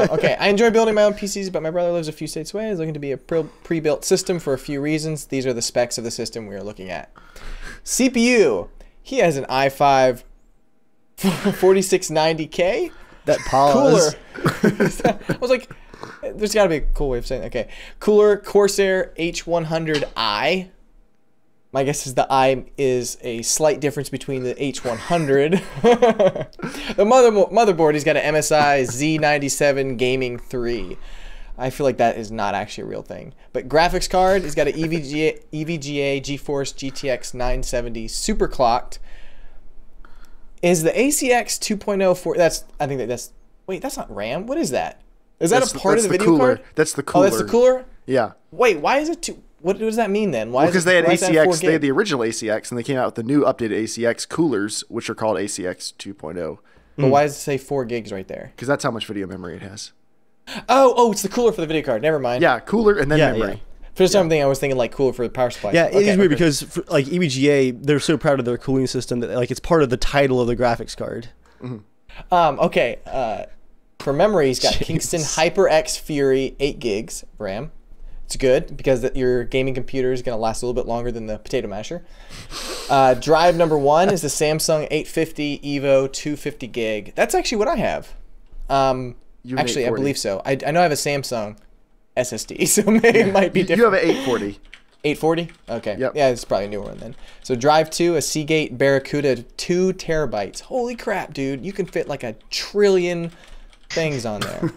Okay, I enjoy building my own PCs, but my brother lives a few states away. He's looking to be a pre-built system for a few reasons. These are the specs of the system we are looking at. CPU. He has an i5 4690K. That pause. Cooler. I was like, there's got to be a cool way of saying it. Okay. Cooler Corsair H100i. My guess is the I is a slight difference between the H100. The motherboard, he's got an MSI Z97 Gaming 3. I feel like that is not actually a real thing. But graphics card, he's got an EVGA GeForce GTX 970 super clocked. Is the ACX 2.0 for wait, that's not RAM. What is that? Is that a part of the video card? That's the cooler. Oh, that's the cooler? Yeah. Wait, why is it what does that mean then? Why? Because they had ACX, they had the original ACX, and they came out with the new updated ACX coolers, which are called ACX 2.0. But why does it say 4 gigs right there? Because that's how much video memory it has. Oh, it's the cooler for the video card. Never mind. Yeah, cooler and then memory. Yeah. For some thing, I was thinking like cooler for the power supply. Yeah, it is weird because for, like EVGA, they're so proud of their cooling system that like it's part of the title of the graphics card. Mm-hmm. Okay. For memory, he's got Kingston HyperX Fury 8 gigs RAM. It's good because your gaming computer is going to last a little bit longer than the potato masher. Drive number 1 is the Samsung 850 Evo 250 gig. That's actually what I have. Actually, I believe so. I know I have a Samsung SSD, so maybe it might be different. You have an 840. 840? Okay. Yep. Yeah, it's probably a newer one then. So drive 2, a Seagate Barracuda 2 terabytes. Holy crap, dude. You can fit like a trillion things on there.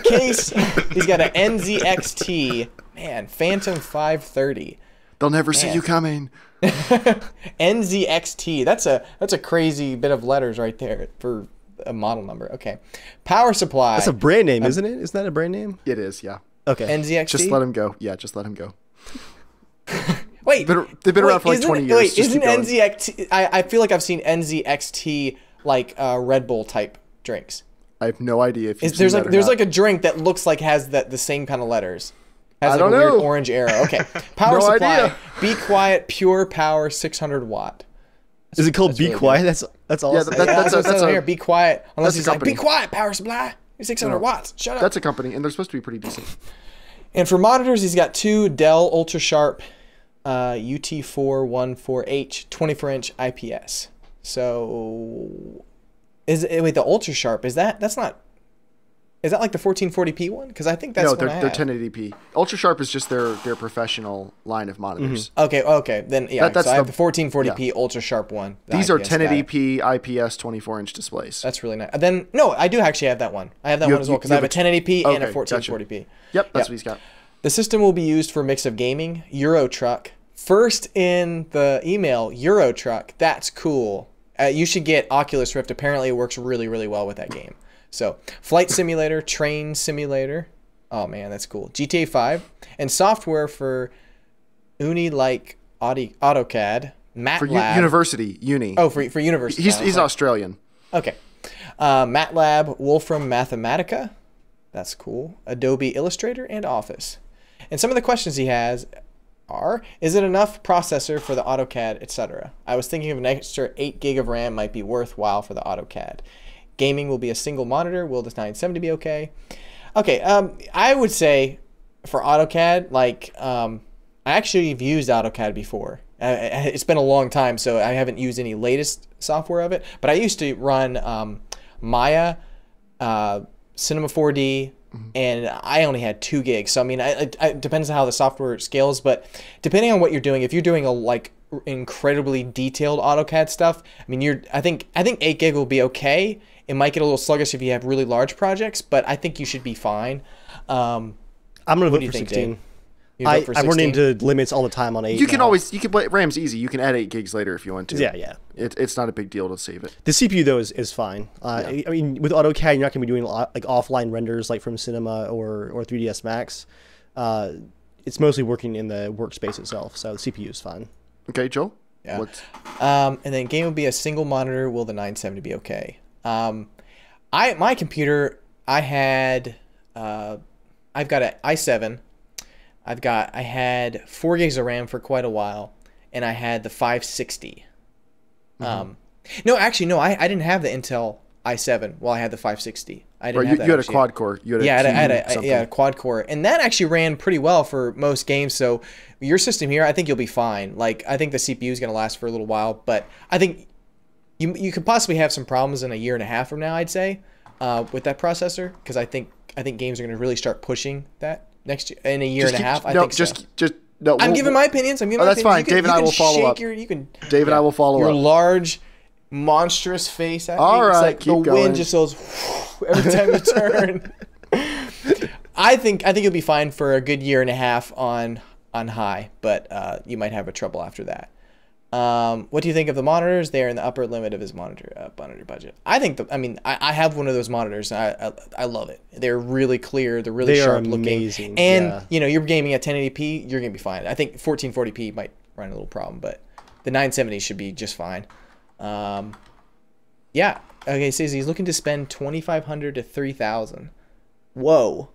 Case, he's got an NZXT, man, Phantom 530. They'll never see you coming. NZXT. That's a crazy bit of letters right there for a model number. Okay. Power supply. That's a brand name, isn't it? Isn't that a brand name? It is, yeah. Okay. NZXT. Just let him go. Yeah, just let him go. Wait. They've been around for like 20 years. Wait, isn't NZXT? I feel like I've seen NZXT like Red Bull type drinks. I have no idea if there's like a drink that looks like has the same kind of letters. Has like a weird orange arrow. Okay. Power supply. Idea. Be Quiet Pure Power 600 watt. Is it called Be Quiet? That's all. Yeah, that's here. Be quiet. Unless he's like, be quiet, power supply. 600 watts. Shut up. That's a company, and they're supposed to be pretty decent. And for monitors, he's got 2 Dell Ultra Sharp UT414H 24-inch IPS. So wait, the ultra sharp, is that like the 1440p one? Because I think that's they're 1080p. Ultra sharp is just their professional line of monitors. Okay. Then yeah, that's so I have the 1440p ultra sharp one. These are 1080p IPS 24-inch displays. That's really nice. Then no, I do actually have that one. I have that one as well because I have a 1080p and a 1440p. Gotcha. Yep, that's what he's got. The system will be used for a mix of gaming, Euro Truck. First in the email, Euro Truck. That's cool. You should get Oculus Rift. Apparently, it works really, really well with that game. So, flight simulator, train simulator. Oh man, that's cool. GTA 5 and software for Uni like AutoCAD, MATLAB. For university, uni. Oh, for university. He's Australian. Okay. MATLAB, Wolfram Mathematica. That's cool. Adobe Illustrator and Office. And some of the questions he has are, is it enough processor for the AutoCAD, etc.? I was thinking of an extra 8 gig of RAM might be worthwhile for the AutoCAD. Gaming will be a single monitor. Will the 970 be okay? Okay, I would say for AutoCAD, like, I actually have used AutoCAD before. It's been a long time, so I haven't used any latest software of it. But I used to run Maya, Cinema 4D, and I only had 2 gigs. So I mean, it depends on how the software scales. But depending on what you're doing, if you're doing a like incredibly detailed AutoCAD stuff, I mean, I think 8 gig will be okay. It might get a little sluggish if you have really large projects, but I think you should be fine. I'm gonna vote for 16. I run into limits all the time on 8. You can RAM's easy. You can add 8 gigs later if you want to. Yeah. It's not a big deal to save it. The CPU though is fine. I mean, with AutoCAD, you're not gonna be doing like offline renders like from Cinema or 3ds Max. It's mostly working in the workspace itself, so the CPU is fine. Okay, Joel. Yeah. And then game will be a single monitor. Will the 970 be okay? My computer, I've got an i7. I had 4 gigs of RAM for quite a while, and I had the 560. No, I didn't have the Intel i7 while I had the 560. I didn't have that. You had a quad core. I had a quad core, and that actually ran pretty well for most games. So your system here, I think you'll be fine. Like, I think the CPU is going to last for a little while, but I think you could possibly have some problems in a year and a half from now, I'd say, with that processor, because I think games are going to really start pushing that next year, in a year and a half. I'm giving my opinions. That's fine. Dave and I will follow up. Dave and I will follow up. Your large, monstrous face at me. All right, it's like keep the going. wind just goes every time you turn. I think you'll be fine for a good year and a half on high, but you might have a trouble after that. What do you think of the monitors? They're in the upper limit of his monitor budget. I think I have one of those monitors. I love it. They're really clear. They're really sharp looking. And you're gaming at 1080p. You're gonna be fine. I think 1440p might run a little problem, but the 970 should be just fine. Yeah. Okay. Says he's looking to spend $2,500 to $3,000. Whoa.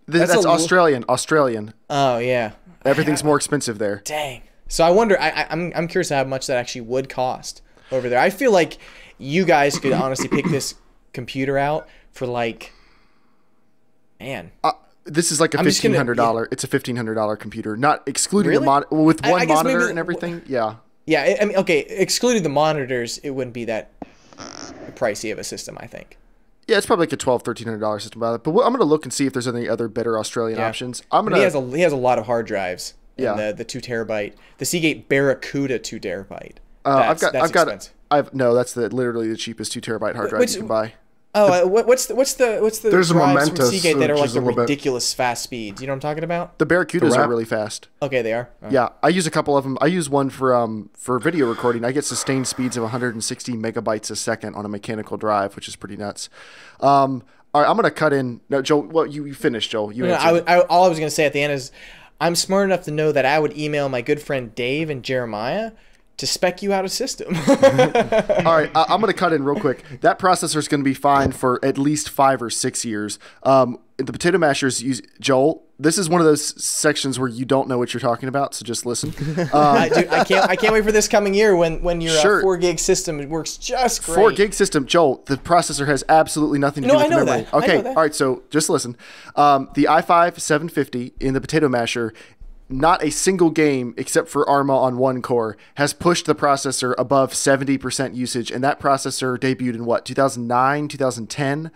That's Australian. Australian. Oh yeah. Everything's more expensive there. Dang. So I wonder. I'm curious how much that actually would cost over there. I feel like you guys could honestly pick this computer out for like, man. This is like a $1,500. It's a $1,500 computer, not excluding the with one monitor and everything. Yeah. Yeah. I mean, okay. Excluding the monitors, it wouldn't be that pricey of a system, I think. Yeah, it's probably like a $1,200-$1,300 system about it. But I'm going to look and see if there's any other better Australian options. He has a lot of hard drives. Yeah, the 2 terabyte, the Seagate Barracuda 2 terabyte. That's expensive. That's literally the cheapest 2 terabyte hard drive you can buy. Oh, what's the There's drives a from Seagate that are like the ridiculous fast speeds? You know what I'm talking about? The Barracudas are really fast. Okay, they are. Oh. Yeah, I use a couple of them. I use one for video recording. I get sustained speeds of 160 megabytes a second on a mechanical drive, which is pretty nuts. All right, I'm gonna cut in. No, Joel, what you finished, Joel? All I was gonna say at the end is, I'm smart enough to know that I would email my good friend Dave and Jeremiah to spec you out a system. All right, I'm going to cut in real quick. That processor is going to be fine for at least 5 or 6 years. The potato mashers use Joel. This is one of those sections where you don't know what you're talking about, so just listen. I can't wait for this coming year when your 4 gig system works just great. 4 gig system, Joel. The processor has absolutely nothing to do with the memory. That. Okay, all right. So just listen. The i5 750 in the potato masher not a single game except for ARMA on one core has pushed the processor above 70% usage, and that processor debuted in what, 2009, 2010?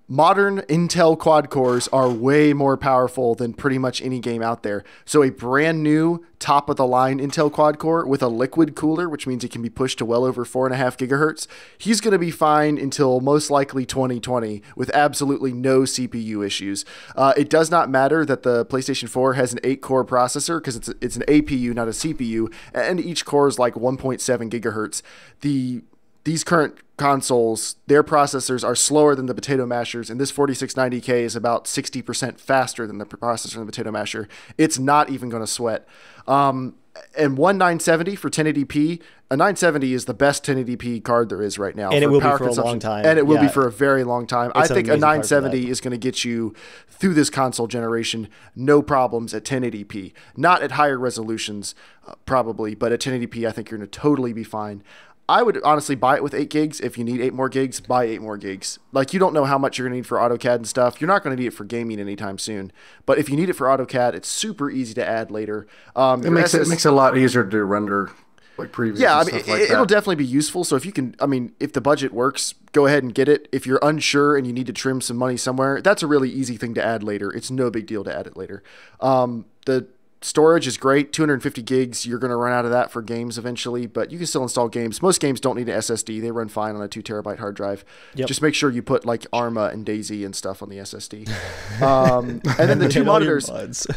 Modern Intel quad cores are way more powerful than pretty much any game out there. So a brand new top of the line Intel quad core with a liquid cooler, which means it can be pushed to well over 4.5 gigahertz, he's going to be fine until most likely 2020 with absolutely no CPU issues. It does not matter that the PlayStation 4 has an 8-core processor because it's an APU, not a CPU, and each core is like 1.7 gigahertz. These current consoles, their processors are slower than the Potato Mashers, and this 4690K is about 60% faster than the processor in the Potato Masher. It's not even going to sweat. And one 970 for 1080p, a 970 is the best 1080p card there is right now. And it will be for a long time. And it will be for a very long time. I think a 970 is is going to get you through this console generation, no problems at 1080p. Not at higher resolutions, probably, but at 1080p, I think you're going to totally be fine. I would honestly buy it with 8 gigs. If you need 8 more gigs, buy 8 more gigs. Like, you don't know how much you're going to need for AutoCAD and stuff. You're not going to need it for gaming anytime soon. But if you need it for AutoCAD, it's super easy to add later. It makes it a lot easier to render like previews. Yeah, and I mean, stuff like it'll that. definitely be useful. So if you can, I mean, if the budget works, go ahead and get it. If you're unsure and you need to trim some money somewhere, that's a really easy thing to add later. It's no big deal to add it later. The storage is great, 250 gigs. You're going to run out of that for games eventually, but you can still install games. Most games don't need an SSD. They run fine on a 2 terabyte hard drive. Yep. Just make sure you put like ARMA and DayZ and stuff on the SSD. And then the two monitors,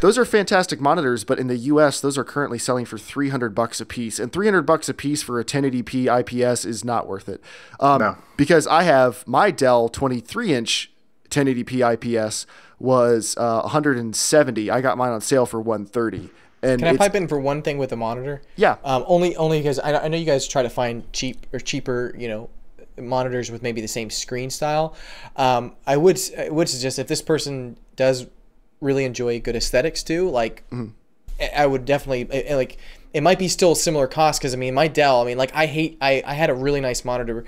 those are fantastic monitors, but in the US, those are currently selling for $300 a piece. And $300 a piece for a 1080p IPS is not worth it. No. Because I have my Dell 23-inch 1080p IPS was 170. I got mine on sale for 130. And Can I pipe in for one thing with the monitor? Yeah. Only because I know you guys try to find cheaper, monitors with maybe the same screen style. I would suggest if this person does really enjoy good aesthetics too, like I would definitely like. It might be still a similar cost because I mean my Dell. I mean like I had a really nice monitor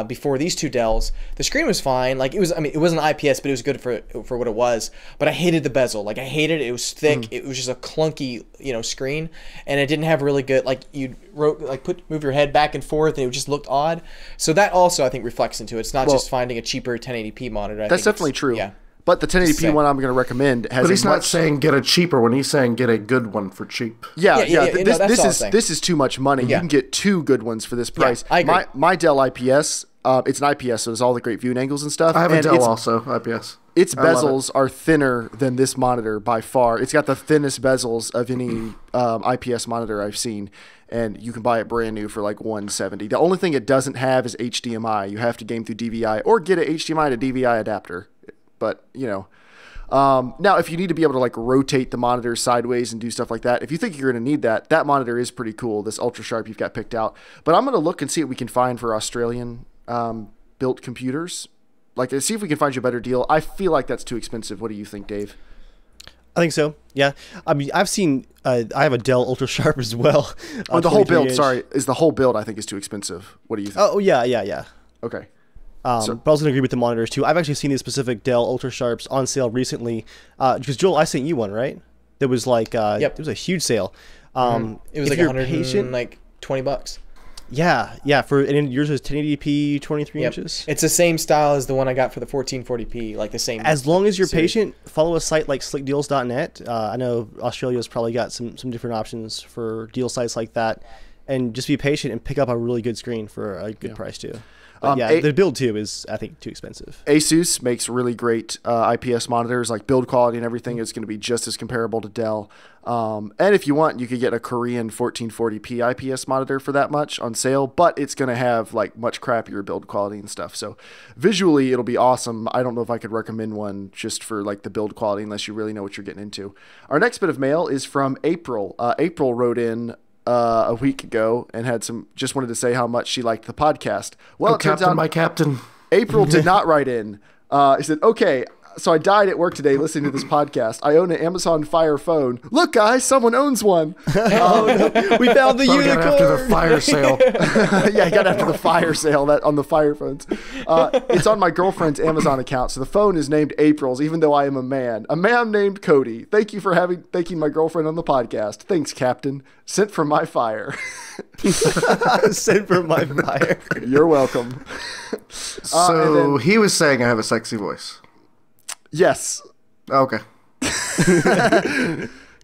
before these two Dells. The screen was fine. Like it was. I mean it wasn't IPS, but it was good for what it was. But I hated the bezel. Like I hated it. It was thick. It was just a clunky screen, and it didn't have really good like move your head back and forth, and it just looked odd. So that also I think reflects into it. It's not just finding a cheaper 1080p monitor. That's definitely true. Yeah. But the 1080p one I'm going to recommend has. But he's not saying get a cheaper one. He's saying get a good one for cheap. Yeah. This is too much money. Yeah. You can get 2 good ones for this price. I agree. My Dell IPS, it's an IPS, so there's all the great viewing angles and stuff. I have a and Dell also, IPS. Its bezels are thinner than this monitor by far. It's got the thinnest bezels of any IPS monitor I've seen, and you can buy it brand new for like $170. The only thing it doesn't have is HDMI. You have to game through DVI or get an HDMI to DVI adapter. But now if you need to be able to like rotate the monitor sideways and do stuff like that, if you think you're going to need that monitor is pretty cool. This ultra sharp you've got picked out. But I'm going to look and see what we can find for Australian built computers. Like, see if we can find you a better deal. I feel like that's too expensive. What do you think, Dave? I think so. Yeah. I mean, I've seen. I have a Dell Ultra Sharp as well. The whole build. Sorry, is the whole build? I think is too expensive. What do you think? Oh yeah. Okay. But I was going to agree with the monitors too. I've actually seen these specific Dell Ultra Sharps on sale recently. Because Joel, I sent you one, right? There was like, it was a huge sale. It was like $120. Yeah. And yours is 1080p, 23 inches. It's the same style as the one I got for the 1440p, like the same. As long as you're patient, follow a site like slickdeals.net. I know Australia's probably got some different options for deal sites like that, and just be patient and pick up a really good screen for a good price too. The build too is, I think, too expensive. Asus makes really great IPS monitors, like build quality and everything is going to be just as comparable to Dell. And if you want, you could get a Korean 1440p IPS monitor for that much on sale, but it's going to have like much crappier build quality and stuff. So visually, it'll be awesome. I don't know if I could recommend one just for like the build quality unless you really know what you're getting into. Our next bit of mail is from April. April wrote in a week ago and just wanted to say how much she liked the podcast. Well, it turns out my captain. April did not write in. He said, okay, So I died at work today listening to this podcast. I own an Amazon Fire phone. Look, guys, someone owns one. Oh, no. We found the Probably unicorn. got after the fire sale. Yeah, I got after the fire sale that on the Fire phones. It's on my girlfriend's Amazon account, so the phone is named April's, even though I am a man. A man named Cody. Thank you for thanking my girlfriend on the podcast. Thanks, Captain. Sent from my fire. Sent from my fire. You're welcome. So he was saying I have a sexy voice. Yes. Okay.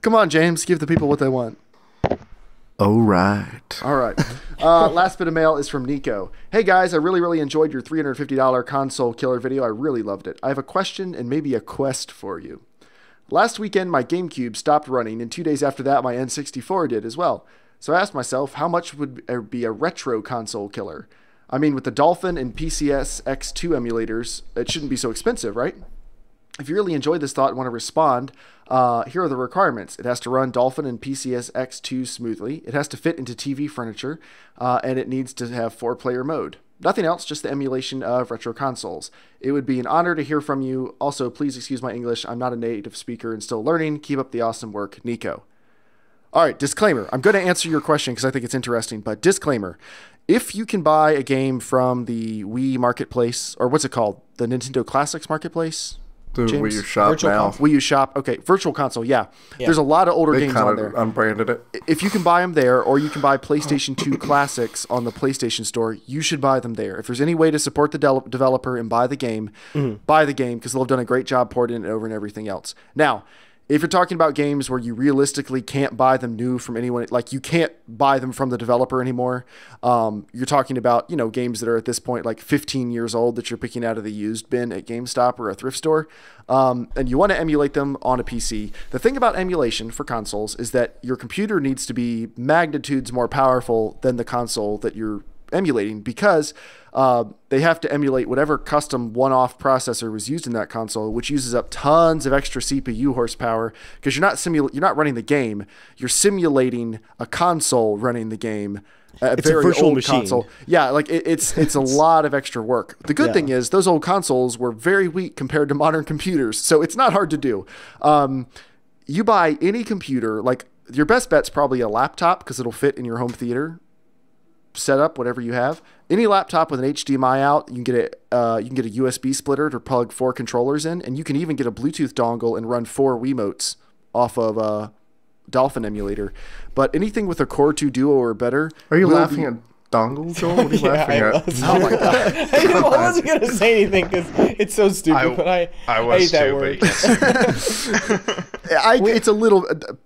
Come on, James. Give the people what they want. All right. All right. Last bit of mail is from Nico. Hey, guys. I really enjoyed your $350 console killer video. I really loved it. I have a question and maybe a quest for you. Last weekend, my GameCube stopped running, and 2 days after that, my N64 did as well. So I asked myself, how much would be a retro console killer? I mean, with the Dolphin and PCS X2 emulators, it shouldn't be so expensive, right? If you really enjoyed this thought and want to respond, here are the requirements. It has to run Dolphin and PCS X2 smoothly. It has to fit into TV furniture, and it needs to have 4-player mode. Nothing else, just the emulation of retro consoles. It would be an honor to hear from you. Also, please excuse my English. I'm not a native speaker and still learning. Keep up the awesome work, Nico. All right, disclaimer. I'm going to answer your question because I think it's interesting, but disclaimer. If you can buy a game from the Wii Marketplace, or what's it called? The Nintendo Classics Marketplace? The James? Wii U Shop Virtual now. console. Wii U Shop. Okay, Virtual Console, yeah. There's a lot of older They games on kind there. of unbranded it. If you can buy them there, or you can buy PlayStation 2 Classics on the PlayStation Store, you should buy them there. If there's any way to support the developer and buy the game, buy the game, because they'll have done a great job porting it over and everything else. Now, if you're talking about games where you realistically can't buy them new from anyone, like you can't buy them from the developer anymore, you're talking about, you know, games that are at this point like 15 years old that you're picking out of the used bin at GameStop or a thrift store, and you want to emulate them on a PC. The thing about emulation for consoles is that your computer needs to be magnitudes more powerful than the console that you're emulating, because they have to emulate whatever custom one-off processor was used in that console, which uses up tons of extra CPU horsepower, because you're not running the game, you're simulating a console running the game. It's a virtual machine. Console. Yeah, like it's a lot of extra work. The good thing is those old consoles were very weak compared to modern computers, so it's not hard to do. You buy any computer, like your best bet's probably a laptop because it'll fit in your home theater setup, whatever you have. Any laptop with an HDMI out, you can get a USB splitter to plug 4 controllers in, and you can even get a Bluetooth dongle and run 4 Wiimotes off of a Dolphin emulator. But anything with a Core 2 Duo or better. Are you laughing at dongle, Joel? What are you laughing at? Oh my god! I wasn't gonna say anything because it's so stupid, but I was hate that too, word. but you can't It's a little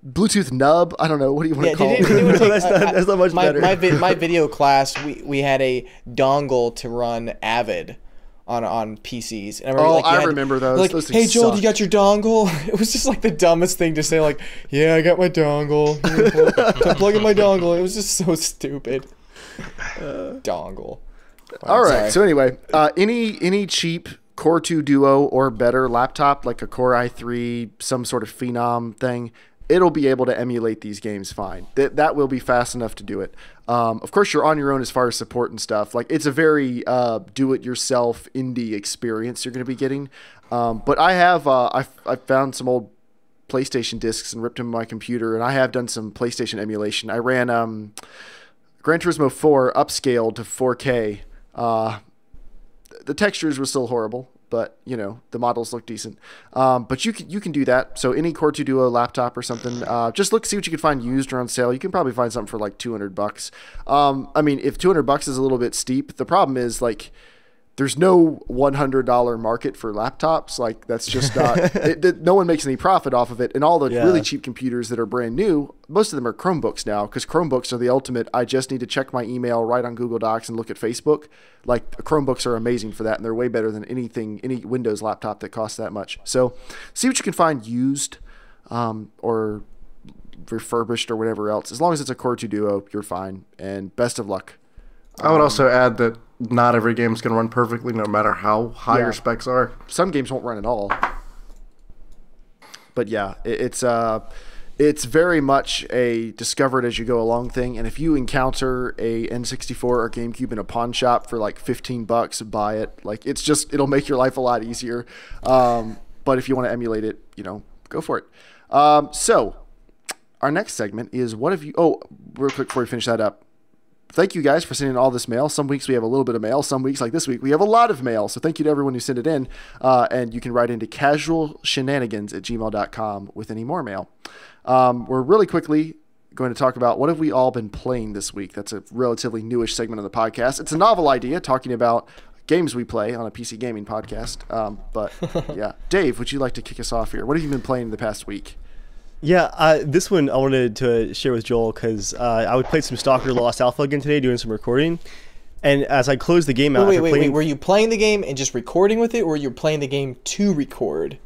Bluetooth nub. I don't know. What do you want to call it? That's not much better. My video class, we had a dongle to run Avid on PCs. And I remember those. Like, those hey Joel, suck. you got your dongle? It was just like the dumbest thing to say. Like, yeah, I got my dongle. Plug in my dongle. It was just so stupid. Dongle. All right. Sorry. So anyway, any cheap Core 2 Duo or better laptop, like a Core i3, some sort of Phenom thing, it'll be able to emulate these games fine. That will be fast enough to do it. Of course, you're on your own as far as support and stuff. Like, it's a very do-it-yourself indie experience you're going to be getting. But I have I found some old PlayStation discs and ripped them on my computer, and I have done some PlayStation emulation. I ran Gran Turismo 4 upscaled to 4K. The textures were still horrible, but you know, the models look decent. But you can do that. So any Core 2 Duo laptop or something, just see what you can find used or on sale. You can probably find something for like $200. I mean, if $200 is a little bit steep, the problem is like there's no $100 market for laptops. Like, that's just not no one makes any profit off of it. And all the really cheap computers that are brand new, most of them are Chromebooks now, because Chromebooks are the ultimate. I just need to check my email, write on Google Docs, and look at Facebook. Like, Chromebooks are amazing for that, and they're way better than any Windows laptop that costs that much. So see what you can find used or refurbished or whatever else. As long as it's a Core 2 Duo, you're fine. And best of luck. I would also add that not every game is going to run perfectly, no matter how high your specs are. Some games won't run at all. But yeah, it's very much a discover it as you go along thing. And if you encounter a N64 or GameCube in a pawn shop for like $15, buy it. Like, it'll make your life a lot easier. But but if you want to emulate it, go for it. So our next segment is what have you... Oh, real quick before we finish that up. Thank you guys for sending in all this mail. Some weeks we have a little bit of mail. Some weeks, like this week, we have a lot of mail. So thank you to everyone who sent it in. And you can write into casualshenanigans@gmail.com with any more mail. We're really quickly going to talk about what have we all been playing this week. That's a relatively newish segment of the podcast. It's a novel idea, talking about games we play on a PC gaming podcast. But yeah, Dave, would you like to kick us off here? What have you been playing the past week? Yeah, this one I wanted to share with Joel because I played some Stalker Lost Alpha again today, doing some recording. And as I closed the game out, wait. Were you playing the game and just recording with it, or were you playing the game to record?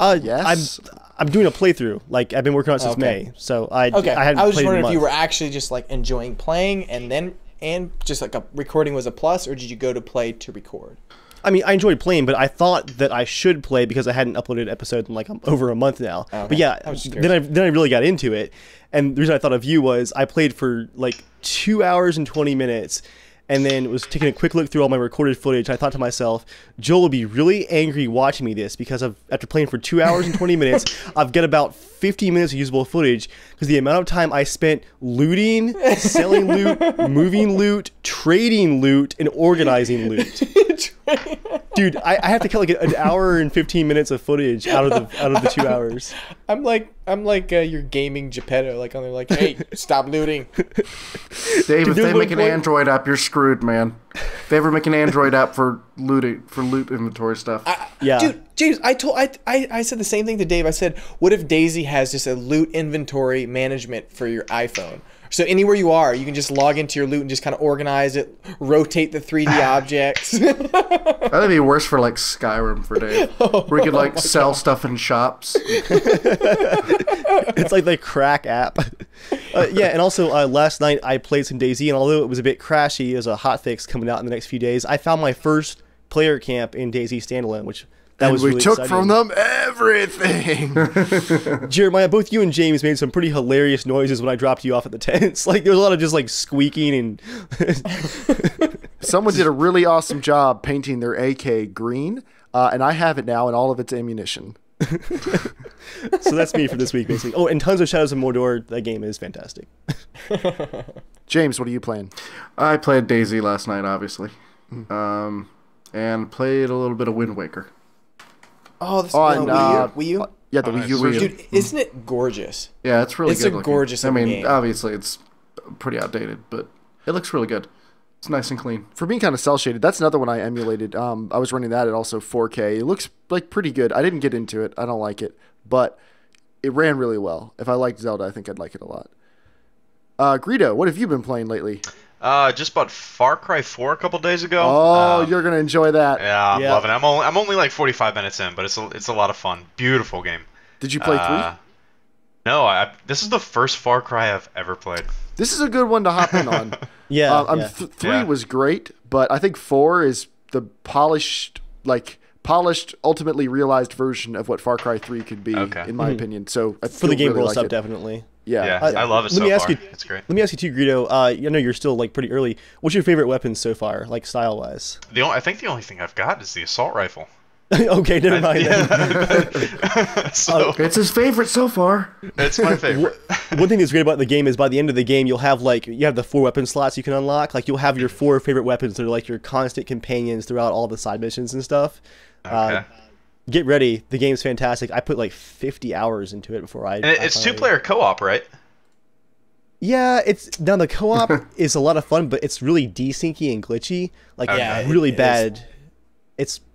Yes. I'm doing a playthrough. Like, I've been working on it since May, so I hadn't I was played just wondering in a if you month. were actually just like enjoying playing and just like a recording was a plus, or did you go to play to record? I mean, I enjoyed playing, but I thought that I should play because I hadn't uploaded an episode in like over a month now. Okay. But yeah, then I really got into it, and the reason I thought of you was I played for like 2 hours and 20 minutes, and then was taking a quick look through all my recorded footage. I thought to myself, Joel will be really angry watching me this because after playing for 2 hours and 20 minutes, I've got about 50 minutes of usable footage because the amount of time I spent looting, selling loot, moving loot, trading loot, and organizing loot. Dude, I have to cut like an hour and 15 minutes of footage out of the 2 hours. I'm like your gaming Geppetto, like on there, like, hey, stop looting. Dave, if they make an Android app, you're screwed, man. If they ever make an Android app for loot inventory stuff. Yeah, dude, James, I said the same thing to Dave. I said, what if DayZ has just a loot inventory management for your iPhone? So anywhere you are, you can just log into your loot and just kind of organize it, rotate the 3D objects. That'd be worse for like Skyrim for Dave, where you could like sell stuff in shops. It's like the crack app. Yeah, and also last night I played some DayZ, and although it was a bit crashy, there's a hotfix coming out in the next few days. I found my first player camp in DayZ standalone, which was we really took exciting. from them everything. Jeremiah, both you and James made some pretty hilarious noises when I dropped you off at the tents. Like, there was a lot of just like squeaking and Someone did a really awesome job painting their AK green, and I have it now in all of its ammunition. So that's me for this week, basically. Oh, and tons of Shadows of Mordor. That game is fantastic. James, what are you playing? I played DayZ last night, obviously, and played a little bit of Wind Waker. Oh, this On, Wii U? Yeah, the Wii U version. Dude, isn't it gorgeous? Yeah, it's really good. It's a gorgeous I mean, game. obviously it's pretty outdated, but it looks really good. It's nice and clean. For being kind of cell shaded, that's another one I emulated. I was running that at also 4K. It looks like pretty good. I didn't get into it. I don't like it, but it ran really well. If I liked Zelda, I think I'd like it a lot. Greedo, what have you been playing lately? Just bought Far Cry 4 a couple days ago. Oh, you're gonna enjoy that. Yeah, I'm loving it. I'm only like 45 minutes in, but it's a lot of fun. Beautiful game. Did you play 3? No, this is the first Far Cry I've ever played. This is a good one to hop in on. Yeah, 3 was great, but I think 4 is the polished, ultimately realized version of what Far Cry 3 could be, in my opinion. So for the game really world stuff, it. definitely. Yeah, I love it so far. It's great. Let me ask you too, Greedo. I know you're still like pretty early. What's your favorite weapon so far, like style wise? I think the only thing I've got is the assault rifle. Okay, never mind. So It's his favorite so far. it's my favorite. One thing that's great about the game is by the end of the game, you'll have the 4 weapon slots you can unlock. Like, you'll have your 4 favorite weapons that are like your constant companions throughout all the side missions and stuff. Okay. Get ready. The game's fantastic. I put like 50 hours into it before I... And it's 2-player co-op, right? Yeah, now the co-op is a lot of fun, but it's really desyncy and glitchy. Like, really bad.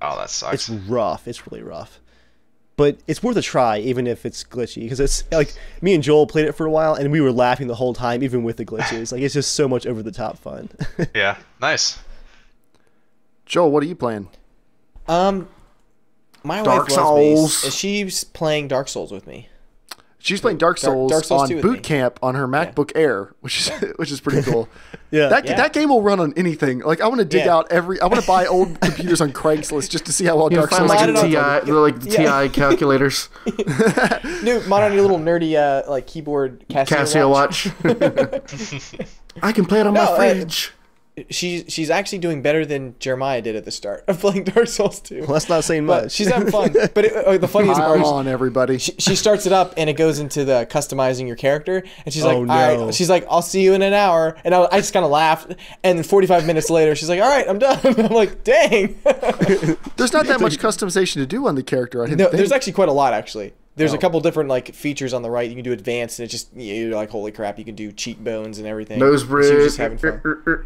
Oh, that sucks. It's rough. It's really rough. But it's worth a try, even if it's glitchy, because it's like me and Joel played it for a while, and we were laughing the whole time, even with the glitches. Like, it's just so much over the top fun. Yeah, nice. Joel, what are you playing? My Dark wife loves me. Souls. She's playing Dark Souls with me. She's playing Dark Souls, Dark Souls 2 on with boot me. camp on her MacBook Air, which is pretty cool. Yeah. That game will run on anything. Like, I want to dig out I want to buy old computers on Craigslist just to see how well Dark Souls Find can like the TI calculators. Dude, mod on your little nerdy keyboard Casio Casio watch. I can play it on my fridge. she's actually doing better than Jeremiah did at the start of playing Dark Souls 2. Well, that's not saying But much. she's having fun. But the funniest part Come is on, everybody. she starts it up and it goes into the customizing your character, and she's like, Oh, all no. right. She's like, I'll see you in an hour, and I just kind of laughed. And then 45 minutes later, she's like, all right, I'm done. I'm like, dang. There's not that much customization to do on the character. I didn't No, think. there's actually quite a lot actually. There's a Oh. couple different like features on the right. You can do advanced, and it's just you're like, holy crap! You can do cheekbones and everything. Nose So you're just bridge. having fun.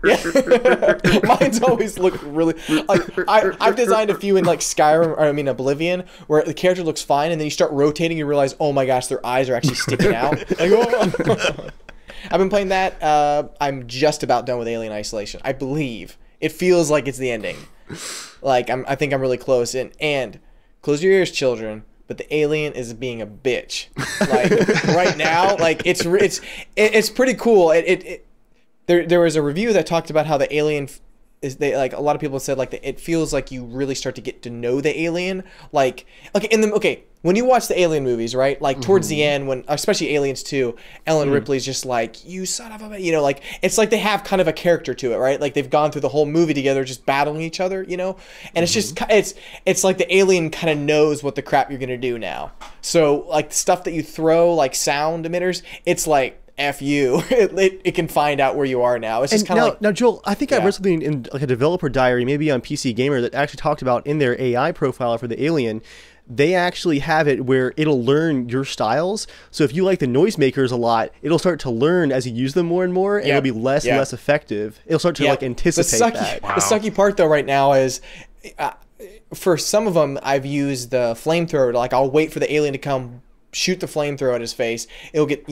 Mine's always look really like I've designed a few in like Skyrim, or I mean Oblivion, where the character looks fine, and then you start rotating, and you realize, oh my gosh, their eyes are actually sticking out. Like, oh. I've been playing that. I'm just about done with Alien Isolation. I believe it feels like it's the ending. Like I think I'm really close. And close your ears, children. But the alien is being a bitch. Like right now, like it's pretty cool. There was a review that talked about how the alien is like a lot of people said like it feels like you really start to get to know the alien. Like when you watch the Alien movies, right? Like towards the end, when especially Aliens 2, Ellen Ripley's just like, you son of a, like it's like they have kind of a character to it, right? Like they've gone through the whole movie together, just battling each other, And it's just it's like the alien kind of knows what the crap you're gonna do now. So like the stuff that you throw, like sound emitters, it's like F you. It can find out where you are now. It's just kind of like now, Joel. I think I read something in like a developer diary, maybe on PC Gamer, that actually talked about in their AI profile for the alien. They actually have it where it'll learn your styles. So if you like the noisemakers a lot, it'll start to learn as you use them more and more, and it'll be less and less effective. It'll start to like anticipate that. The sucky part though right now is for some of them I've used the flamethrower. Like I'll wait for the alien to come shoot the flamethrower at his face. It'll get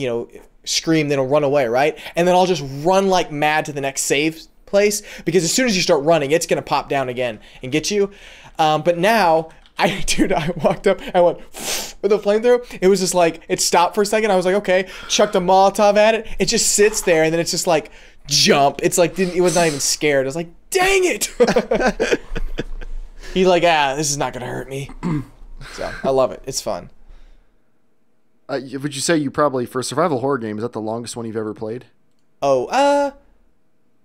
scream, then it'll run away, right? And then I'll just run like mad to the next save place, because as soon as you start running, it's gonna pop down again and get you. But now. I walked up, I went with a flamethrower. It was just like, it stopped for a second. I was like, okay, chucked a Molotov at it. It just sits there, and then it's just like, jump. It's like, it was not even scared. I was like, dang it. He's like, this is not going to hurt me. So, I love it. It's fun. Would you say you probably, for a survival horror game, is that the longest one you've ever played? Oh,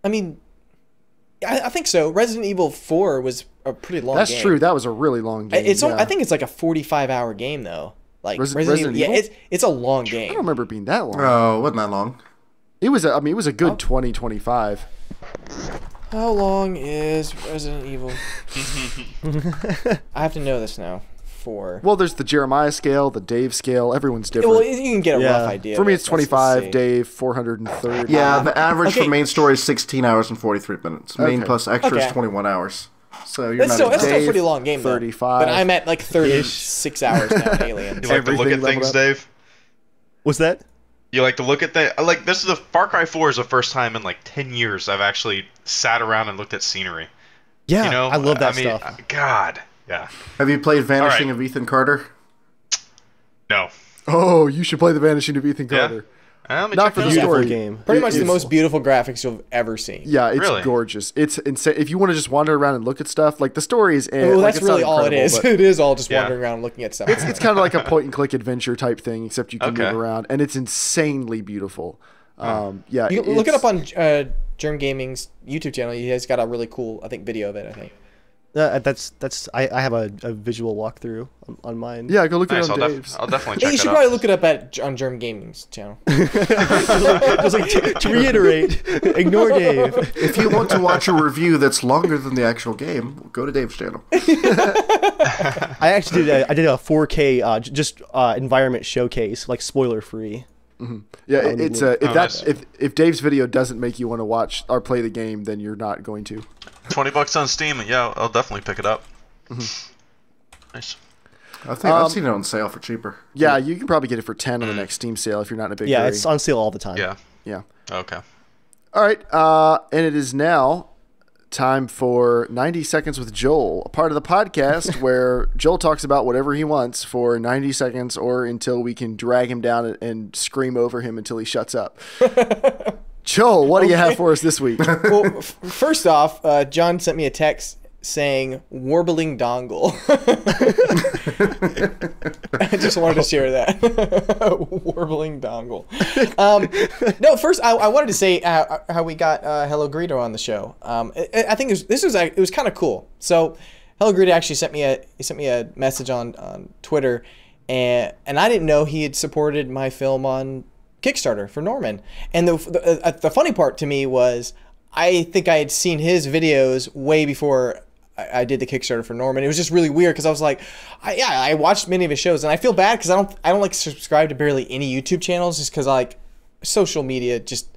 I mean, I think so. Resident Evil 4 was a pretty long game. That's true. That was a really long game. I think it's like a 45-hour game, though. Like Resident Evil? Yeah, it's a long game. I don't remember it being that long. Oh, it wasn't that long. It was a good 20, 25. How long is Resident Evil? I have to know this now. 4. Well, there's the Jeremiah scale, the Dave scale. Everyone's different. Well, you can get a rough idea. For me, it's Let's 25. see. Dave, 430. Yeah, the average for main story is 16 hours and 43 minutes. Main Okay. plus extra is Okay. 21 hours. So you're That's not still a Dave, pretty long game, though. 35. But I'm at like 36 hours now in Alien. You like to look Everything at things, leveled up. Dave? What's that? You like to look at things? Like, this is the Far Cry 4 is the first time in like 10 years I've actually sat around and looked at scenery. Yeah, You know, I love that I mean, stuff. God, yeah. Have you played Vanishing All of Ethan Carter? No. Oh, you should play The Vanishing of Ethan Yeah. Carter. Let me Not check for it the out. Beautiful story. game. Pretty much the It's- most beautiful graphics you've ever seen. Yeah, it's Really? gorgeous. It's insane. If you want to just wander around and look at stuff, like the story is. Well, like, that's it's not really all it incredible, is. but It is all just Yeah. wandering around looking at stuff. It's kind of like a point and click adventure type thing, except you can Okay. move around, and it's insanely beautiful. Yeah, You can look it it's- up on Germ Gaming's YouTube channel. He has got a really cool, I think, video of it. I think. That's I have a visual walkthrough on mine. Yeah, go look Nice, at it on I'll, Dave's. I'll definitely Yeah, check you it should out. probably look it up on Germ Gaming's channel. Just like to reiterate, ignore Dave. If you want to watch a review that's longer than the actual game, go to Dave's channel. I actually did. I did a 4K just environment showcase, like spoiler free. Yeah, it's nice. if Dave's video doesn't make you want to watch or play the game, then you're not going to. $20 on Steam, and yeah, I'll definitely pick it up. Nice. I think I've seen it on sale for cheaper. Yeah, you can probably get it for 10 on the next Steam sale if you're not in a big Yeah, hurry. it's on sale all the time. Yeah. Yeah. Okay. All right, and it is now time for 90 Seconds with Joel, a part of the podcast where Joel talks about whatever he wants for 90 seconds or until we can drag him down and scream over him until he shuts up. Joel, what do you have for us this week? Well, first off, John sent me a text saying warbling dongle. I just wanted to share that. Warbling dongle. No, first I wanted to say how we got HelloGreedo on the show. I think it was kind of cool. So HelloGreedo actually sent me a message on Twitter, and I didn't know he had supported my film on Kickstarter for Norman. And the funny part to me was I think I had seen his videos way before I did the Kickstarter for Norman. It was just really weird because I was like, I watched many of his shows, and I feel bad because I don't like subscribe to barely any YouTube channels just because like social media just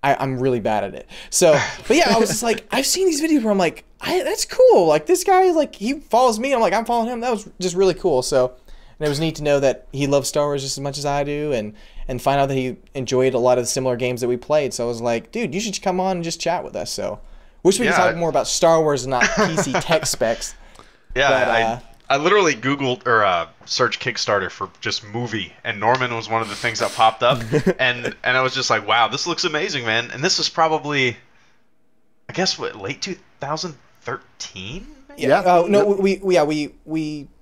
I'm really bad at it. So, but yeah, I was just like, I've seen these videos where I'm like, that's cool. Like this guy, like he follows me. I'm like, I'm following him. That was just really cool. So, and it was neat to know that he loves Star Wars just as much as I do, and find out that he enjoyed a lot of the similar games that we played. So I was like, dude, you should come on and just chat with us. So, wish we could talk more about Star Wars and not PC tech specs. Yeah, but, I literally Googled or searched Kickstarter for just movie, and Norman was one of the things that popped up, and I was just like, wow, this looks amazing, man. And this was probably, I guess, what, late 2013? Yeah. Oh no, we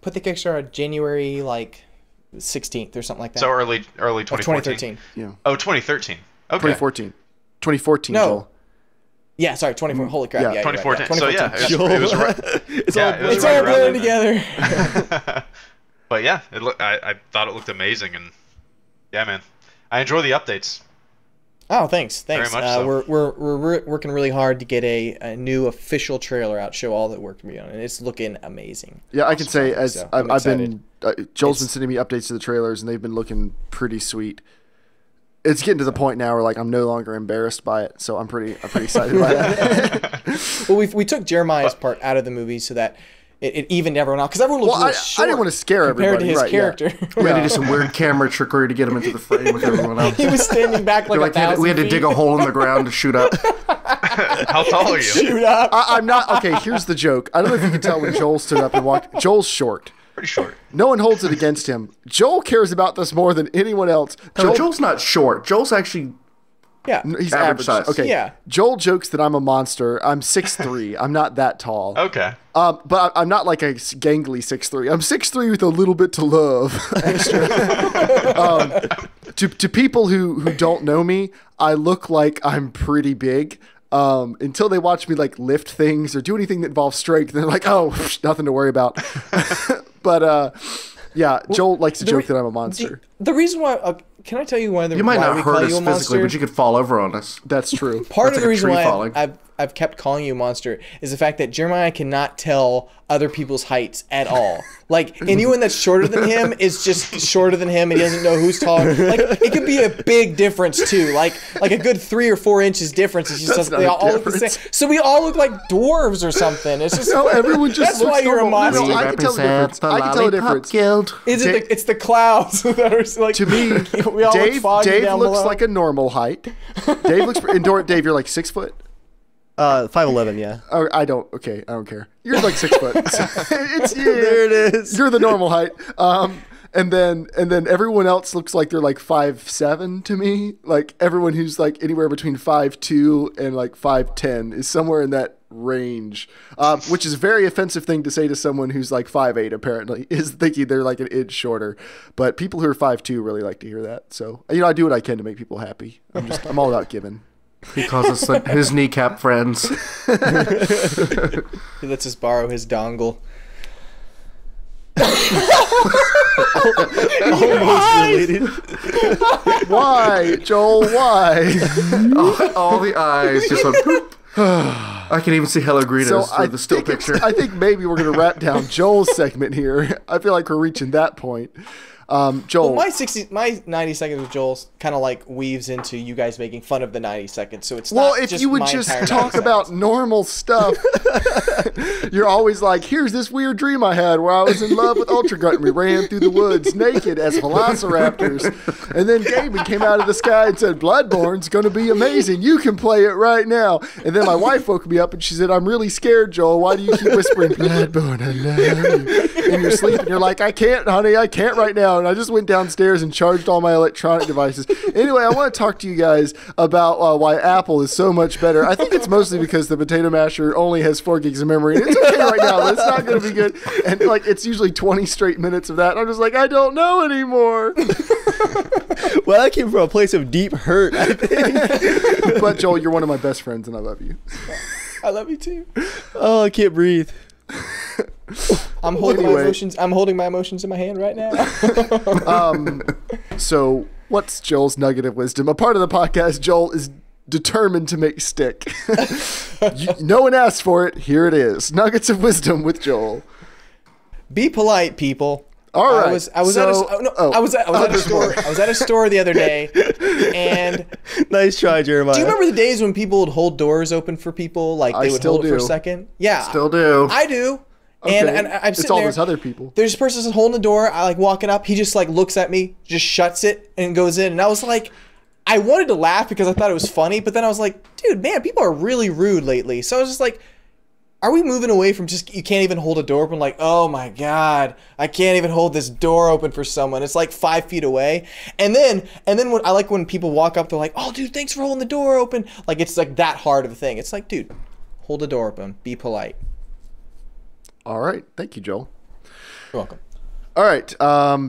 put the Kickstarter January like 16th or something like that. So early 2014. Yeah. Oh, 2013. Okay. 2014. No. Joel. Yeah, sorry, 24. Holy crap! Yeah, Yeah, 2014. Right, So yeah, it was right. It's all blending together. But yeah, I thought it looked amazing, and yeah, man, I enjoy the updates. Oh, thanks. Very much so. We're working really hard to get a new official trailer out, show all that work can be on, and it's looking amazing. Yeah, I can say I've been Joel's been It's- sending me updates to the trailers, and they've been looking pretty sweet. It's getting to the point now where like I'm no longer embarrassed by it, so I'm pretty excited by that. Well, we took Jeremiah's part out of the movie so that it evened everyone out because everyone looked really short. I didn't want to scare compared everybody. to his Right, character. We had to do some weird camera trickery to get him into the frame with everyone else. He was standing back like, Like we had to dig a hole in the ground to shoot up. How tall are you? Shoot up. I'm not okay. Here's the joke. I don't know if you can tell when Joel stood up and walked. Joel's short. Pretty short. No one holds it against him. Joel cares about this more than anyone else. No, Joel's not short. Joel's actually Yeah. He's average average. size. Okay. Yeah. Joel jokes that I'm a monster. I'm 6'3". I'm not that tall. Okay. But I'm not like a gangly 6'3". I'm 6'3" with a little bit to love extra. To people who don't know me, I look like I'm pretty big. Until they watch me like lift things or do anything that involves strength, they're like, "Oh, nothing to worry about." But yeah, Joel likes to joke that I'm a monster. The reason why can I tell you why you might why not we hurt call us you a physically, monster? but you could fall over on us. That's true. Part That's of the like a reason tree why falling. I've kept calling you a monster is the fact that Jeremiah cannot tell other people's heights at all. Like anyone that's shorter than him is just shorter than him, and he doesn't know who's taller. Like it could be a big difference too, like a good 3 or 4 inches difference. It's just they all look the same. So we all look like dwarves or something. It's just No, everyone just that's looks why you're a normal. monster. No, I can tell the difference. I can tell the difference. Guild. Is it? It's the clouds that are like To me, we all look foggy Dave down looks below. like a normal height. Dave looks. Dave, you're like 6 foot. 5'11", yeah. Oh, I don't care. You're like 6 foot. It's There it is. You're the normal height. And then everyone else looks like they're like 5'7" to me. Like everyone who's like anywhere between 5'2" and like 5'10" is somewhere in that range. Which is a very offensive thing to say to someone who's like 5'8", apparently, is thinking they're like an inch shorter. But people who are 5'2" really like to hear that. So I do what I can to make people happy. I'm all about giving. He calls us his kneecap friends. He lets us borrow his dongle. Almost related. Why, Joel? Why? All the eyes just went poop. I can even see HelloGreedo through the still picture. I think maybe we're going to wrap down Joel's segment here. I feel like we're reaching that point. Joel. Well, my 90 seconds with Joel kind of like weaves into you guys making fun of the 90 seconds. So it's Well, not if just you would my just entire talk 90 about seconds. normal stuff, you're always like, here's this weird dream I had where I was in love with Ultra Grunt and we ran through the woods naked as velociraptors. And then Gaben came out of the sky and said, Bloodborne's going to be amazing. You can play it right now. And then my wife woke me up and she said, I'm really scared, Joel. Why do you keep whispering, Bloodborne, I love you? In your sleep. And you're like, I can't, honey, I can't right now. phone. I just went downstairs and charged all my electronic devices. Anyway, I want to talk to you guys about why Apple is so much better. I think it's mostly because the potato masher only has 4 gigs of memory. And it's okay right now, but it's not going to be good. And like it's usually 20 straight minutes of that. And I'm just like, I don't know anymore. Well, that came from a place of deep hurt, I think. But Joel, you're one of my best friends, and I love you. I love you too. Oh, I can't breathe. I'm holding my emotions. I'm holding my emotions in my hand right now. So what's Joel's nugget of wisdom? A part of the podcast, Joel is determined to make stick. No one asked for it. Here it is. Nuggets of wisdom with Joel. Be polite, people. All right. I was at a store. I was at a store the other day, and nice try, Jeremiah. Do you remember the days when people would hold doors open for people, like they would hold it for a second? Yeah, still do. I do. Okay. And I'm sitting it's all there. those other people. There's this person holding the door. I like walking up. He just like looks at me, just shuts it, and goes in. And I was like, I wanted to laugh because I thought it was funny, but then I was like, dude, man, people are really rude lately. So I was just like, are we moving away from just you can't even hold a door open? Like, oh my God, I can't even hold this door open for someone. It's like 5 feet away. And then when I like when people walk up, they're like, oh, dude, thanks for holding the door open. Like it's like that hard of a thing. It's like, dude, hold the door open. Be polite. All right. Thank you, Joel. You're welcome. All right.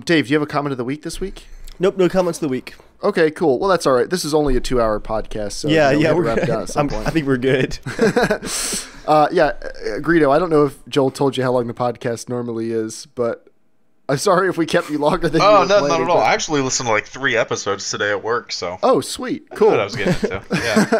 Dave, do you have a comment of the week this week? Nope, no comments of the week. Okay, cool. Well, that's all right. This is only a 2-hour podcast, so we're wrapped down at some point. I think we're good. Greedo, I don't know if Joel told you how long the podcast normally is, but I'm sorry if we kept you longer than you were planning. Not at all. I actually listened to like 3 episodes today at work, so. Oh, sweet. Cool. That's what I was getting into. Yeah.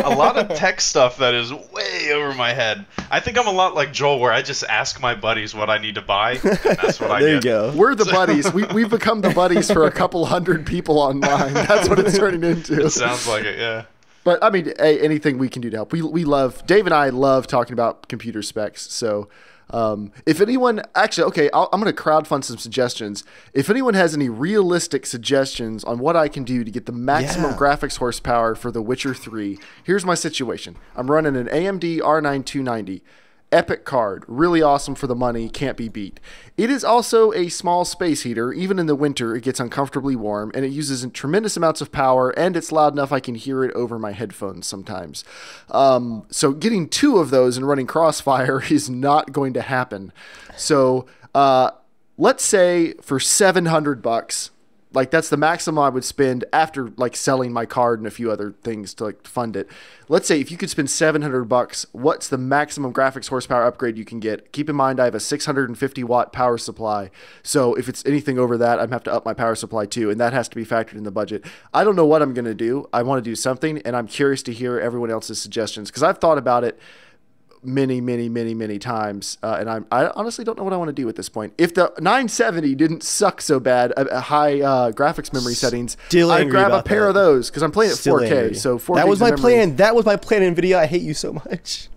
A lot of tech stuff that is way over my head. I think I'm a lot like Joel, where I just ask my buddies what I need to buy, and that's what I get. There you go. We're the buddies. We've become the buddies for a couple hundred people online. That's what it's turning into. It sounds like it, yeah. But, I mean, hey, anything we can do to help. We love, Dave and I love talking about computer specs, so... if anyone actually, okay, I'm going to crowdfund some suggestions. If anyone has any realistic suggestions on what I can do to get the maximum graphics horsepower for The Witcher 3, here's my situation. I'm running an AMD R9 290. Epic card, really awesome for the money, can't be beat. It is also a small space heater. Even in the winter, it gets uncomfortably warm, and it uses tremendous amounts of power, and it's loud enough I can hear it over my headphones sometimes. So getting 2 of those and running Crossfire is not going to happen. So let's say for $700, like that's the maximum I would spend after like selling my card and a few other things to like fund it. Let's say if you could spend $700, what's the maximum graphics horsepower upgrade you can get? Keep in mind I have a 650 watt power supply, so if it's anything over that, I'm gonna have to up my power supply too, and that has to be factored in the budget. I don't know what I'm gonna do. I want to do something, and I'm curious to hear everyone else's suggestions because I've thought about it many times, and I honestly don't know what I want to do at this point. If the 970 didn't suck so bad at high graphics memory settings, I'd grab a pair of those because I'm playing at 4K. Angry. So 4K. That was my plan. That was my plan in video. I hate you so much.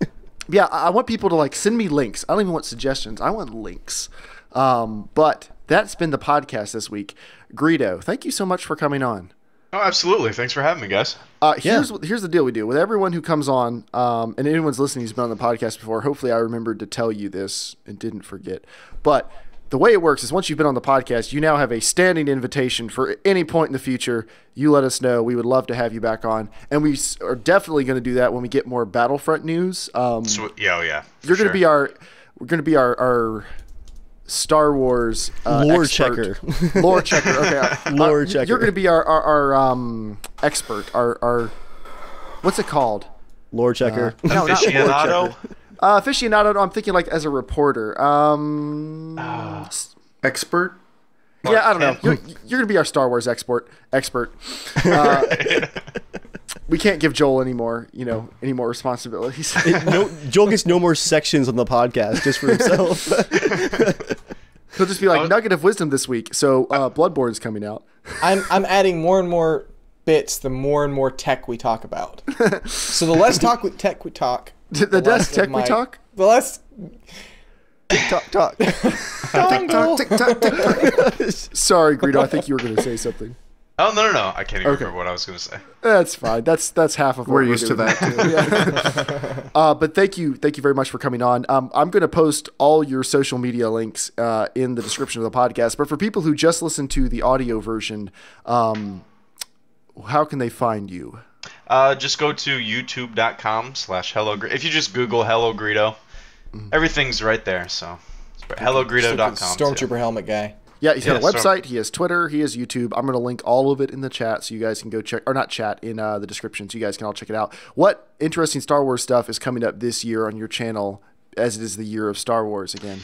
Yeah, I want people to like send me links. I don't even want suggestions. I want links. But that's been the podcast this week. Greedo, thank you so much for coming on. Oh, absolutely. Thanks for having me, guys. Here's the deal we do. With everyone who comes on, and anyone's listening who's been on the podcast before, hopefully I remembered to tell you this and didn't forget. But the way it works is once you've been on the podcast, you now have a standing invitation for any point in the future. You let us know. We would love to have you back on. And we are definitely going to do that when we get more Battlefront news. Yeah. You're going to be we're going to be our Star Wars lore expert. checker. Lore checker. Okay. Lore checker. You're going to be our expert. Our what's it called? Lore checker. No, not lore Aficionado? checker. Aficionado. No, I'm thinking like as a reporter. Expert? Yeah, I don't know. You're going to be our Star Wars expert. We can't give Joel any more responsibilities. Joel gets no more sections on the podcast just for himself. He'll just be like, nugget of wisdom this week. So Bloodborne's coming out. I'm adding more and more bits the more and more tech we talk about. So the less tech we talk. The less tech we talk? The less... Tick-tock. Sorry, Greedo. I think you were going to say something. Oh, no. I can't even remember what I was going to say. That's fine. That's half of what We're used to that too. Yeah. But thank you very much for coming on. I'm going to post all your social media links in the description of the podcast. But for people who just listen to the audio version, how can they find you? Just go to youtube.com/HelloGreedo. If you just Google HelloGreedo, everything's right there. So HelloGreedo.com. Stormtrooper helmet guy. Yeah, he's got a website, he has Twitter, he has YouTube. I'm going to link all of it in the chat so you guys can go check, or not chat, in the description so you guys can all check it out. What interesting Star Wars stuff is coming up this year on your channel as it is the year of Star Wars again?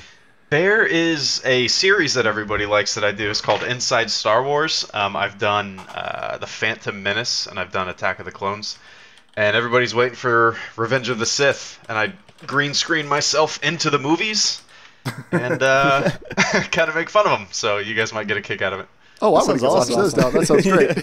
There is a series that everybody likes that I do. It's called Inside Star Wars. I've done The Phantom Menace, and I've done Attack of the Clones. And everybody's waiting for Revenge of the Sith, and I green screen myself into the movies and kind of make fun of them. So you guys might get a kick out of it. Oh, I want to watch those down. That sounds great.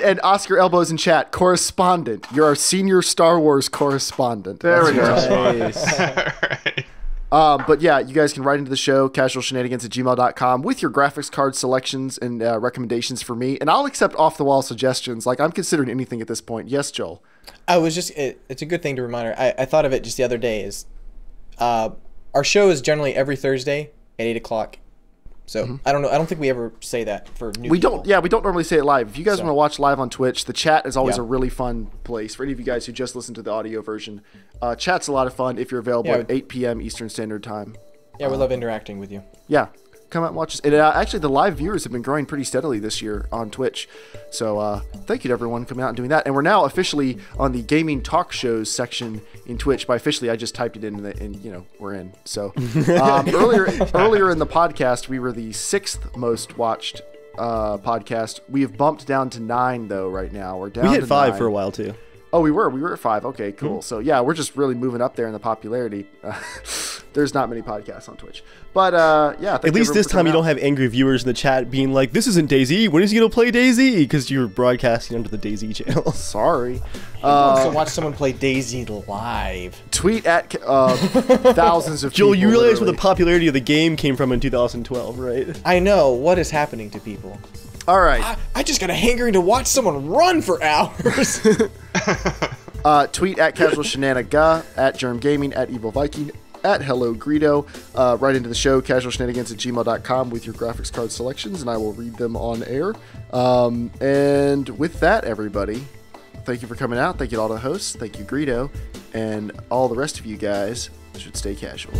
and Oscar Elbows in chat, correspondent. You're our senior Star Wars correspondent. There we go. Nice. Right. But yeah, you guys can write into the show, casualshenanigans@gmail.com, with your graphics card selections and recommendations for me. And I'll accept off-the-wall suggestions. Like, I'm considering anything at this point. Yes, Joel? I was just, it's a good thing to remind her. I thought of it just the other day is, our show is generally every Thursday at 8 o'clock. So I don't know. I don't think we ever say that for new people. We don't normally say it live. If you guys want to watch live on Twitch, the chat is always a really fun place. For any of you guys who just listen to the audio version, chat's a lot of fun if you're available at 8 p.m. Eastern Standard Time. Yeah, we love interacting with you. Yeah. Come out and watch us. And actually, the live viewers have been growing pretty steadily this year on Twitch. So thank you to everyone coming out and doing that. And we're now officially on the gaming talk shows section in Twitch. By officially, I just typed it in, and you know, we're in. So earlier in the podcast, we were the 6th most watched podcast. We have bumped down to 9 though. Right now, we're down. We hit to 5 9. for a while too. Oh, we were at 5. Okay, cool. So yeah, we're just really moving up there in the popularity. There's not many podcasts on Twitch, but yeah. At least this time you don't have angry viewers in the chat being like, "This isn't DayZ. When is he gonna play DayZ?" Because you're broadcasting under the DayZ channel. Sorry. To watch someone play DayZ live. Tweet at thousands of people. Joel, you realize where literally. the popularity of the game came from in 2012, right? I know. What is happening to people? All right. I just got a hankering to watch someone run for hours. Tweet at Casual Shenanigans, at Germ Gaming, at Evil Viking, at HelloGreedo. Right into the show, casualshenanigans@gmail.com with your graphics card selections, and I will read them on air. And with that, everybody, thank you for coming out. Thank you to all the hosts. Thank you, Greedo. And all the rest of you guys should stay casual.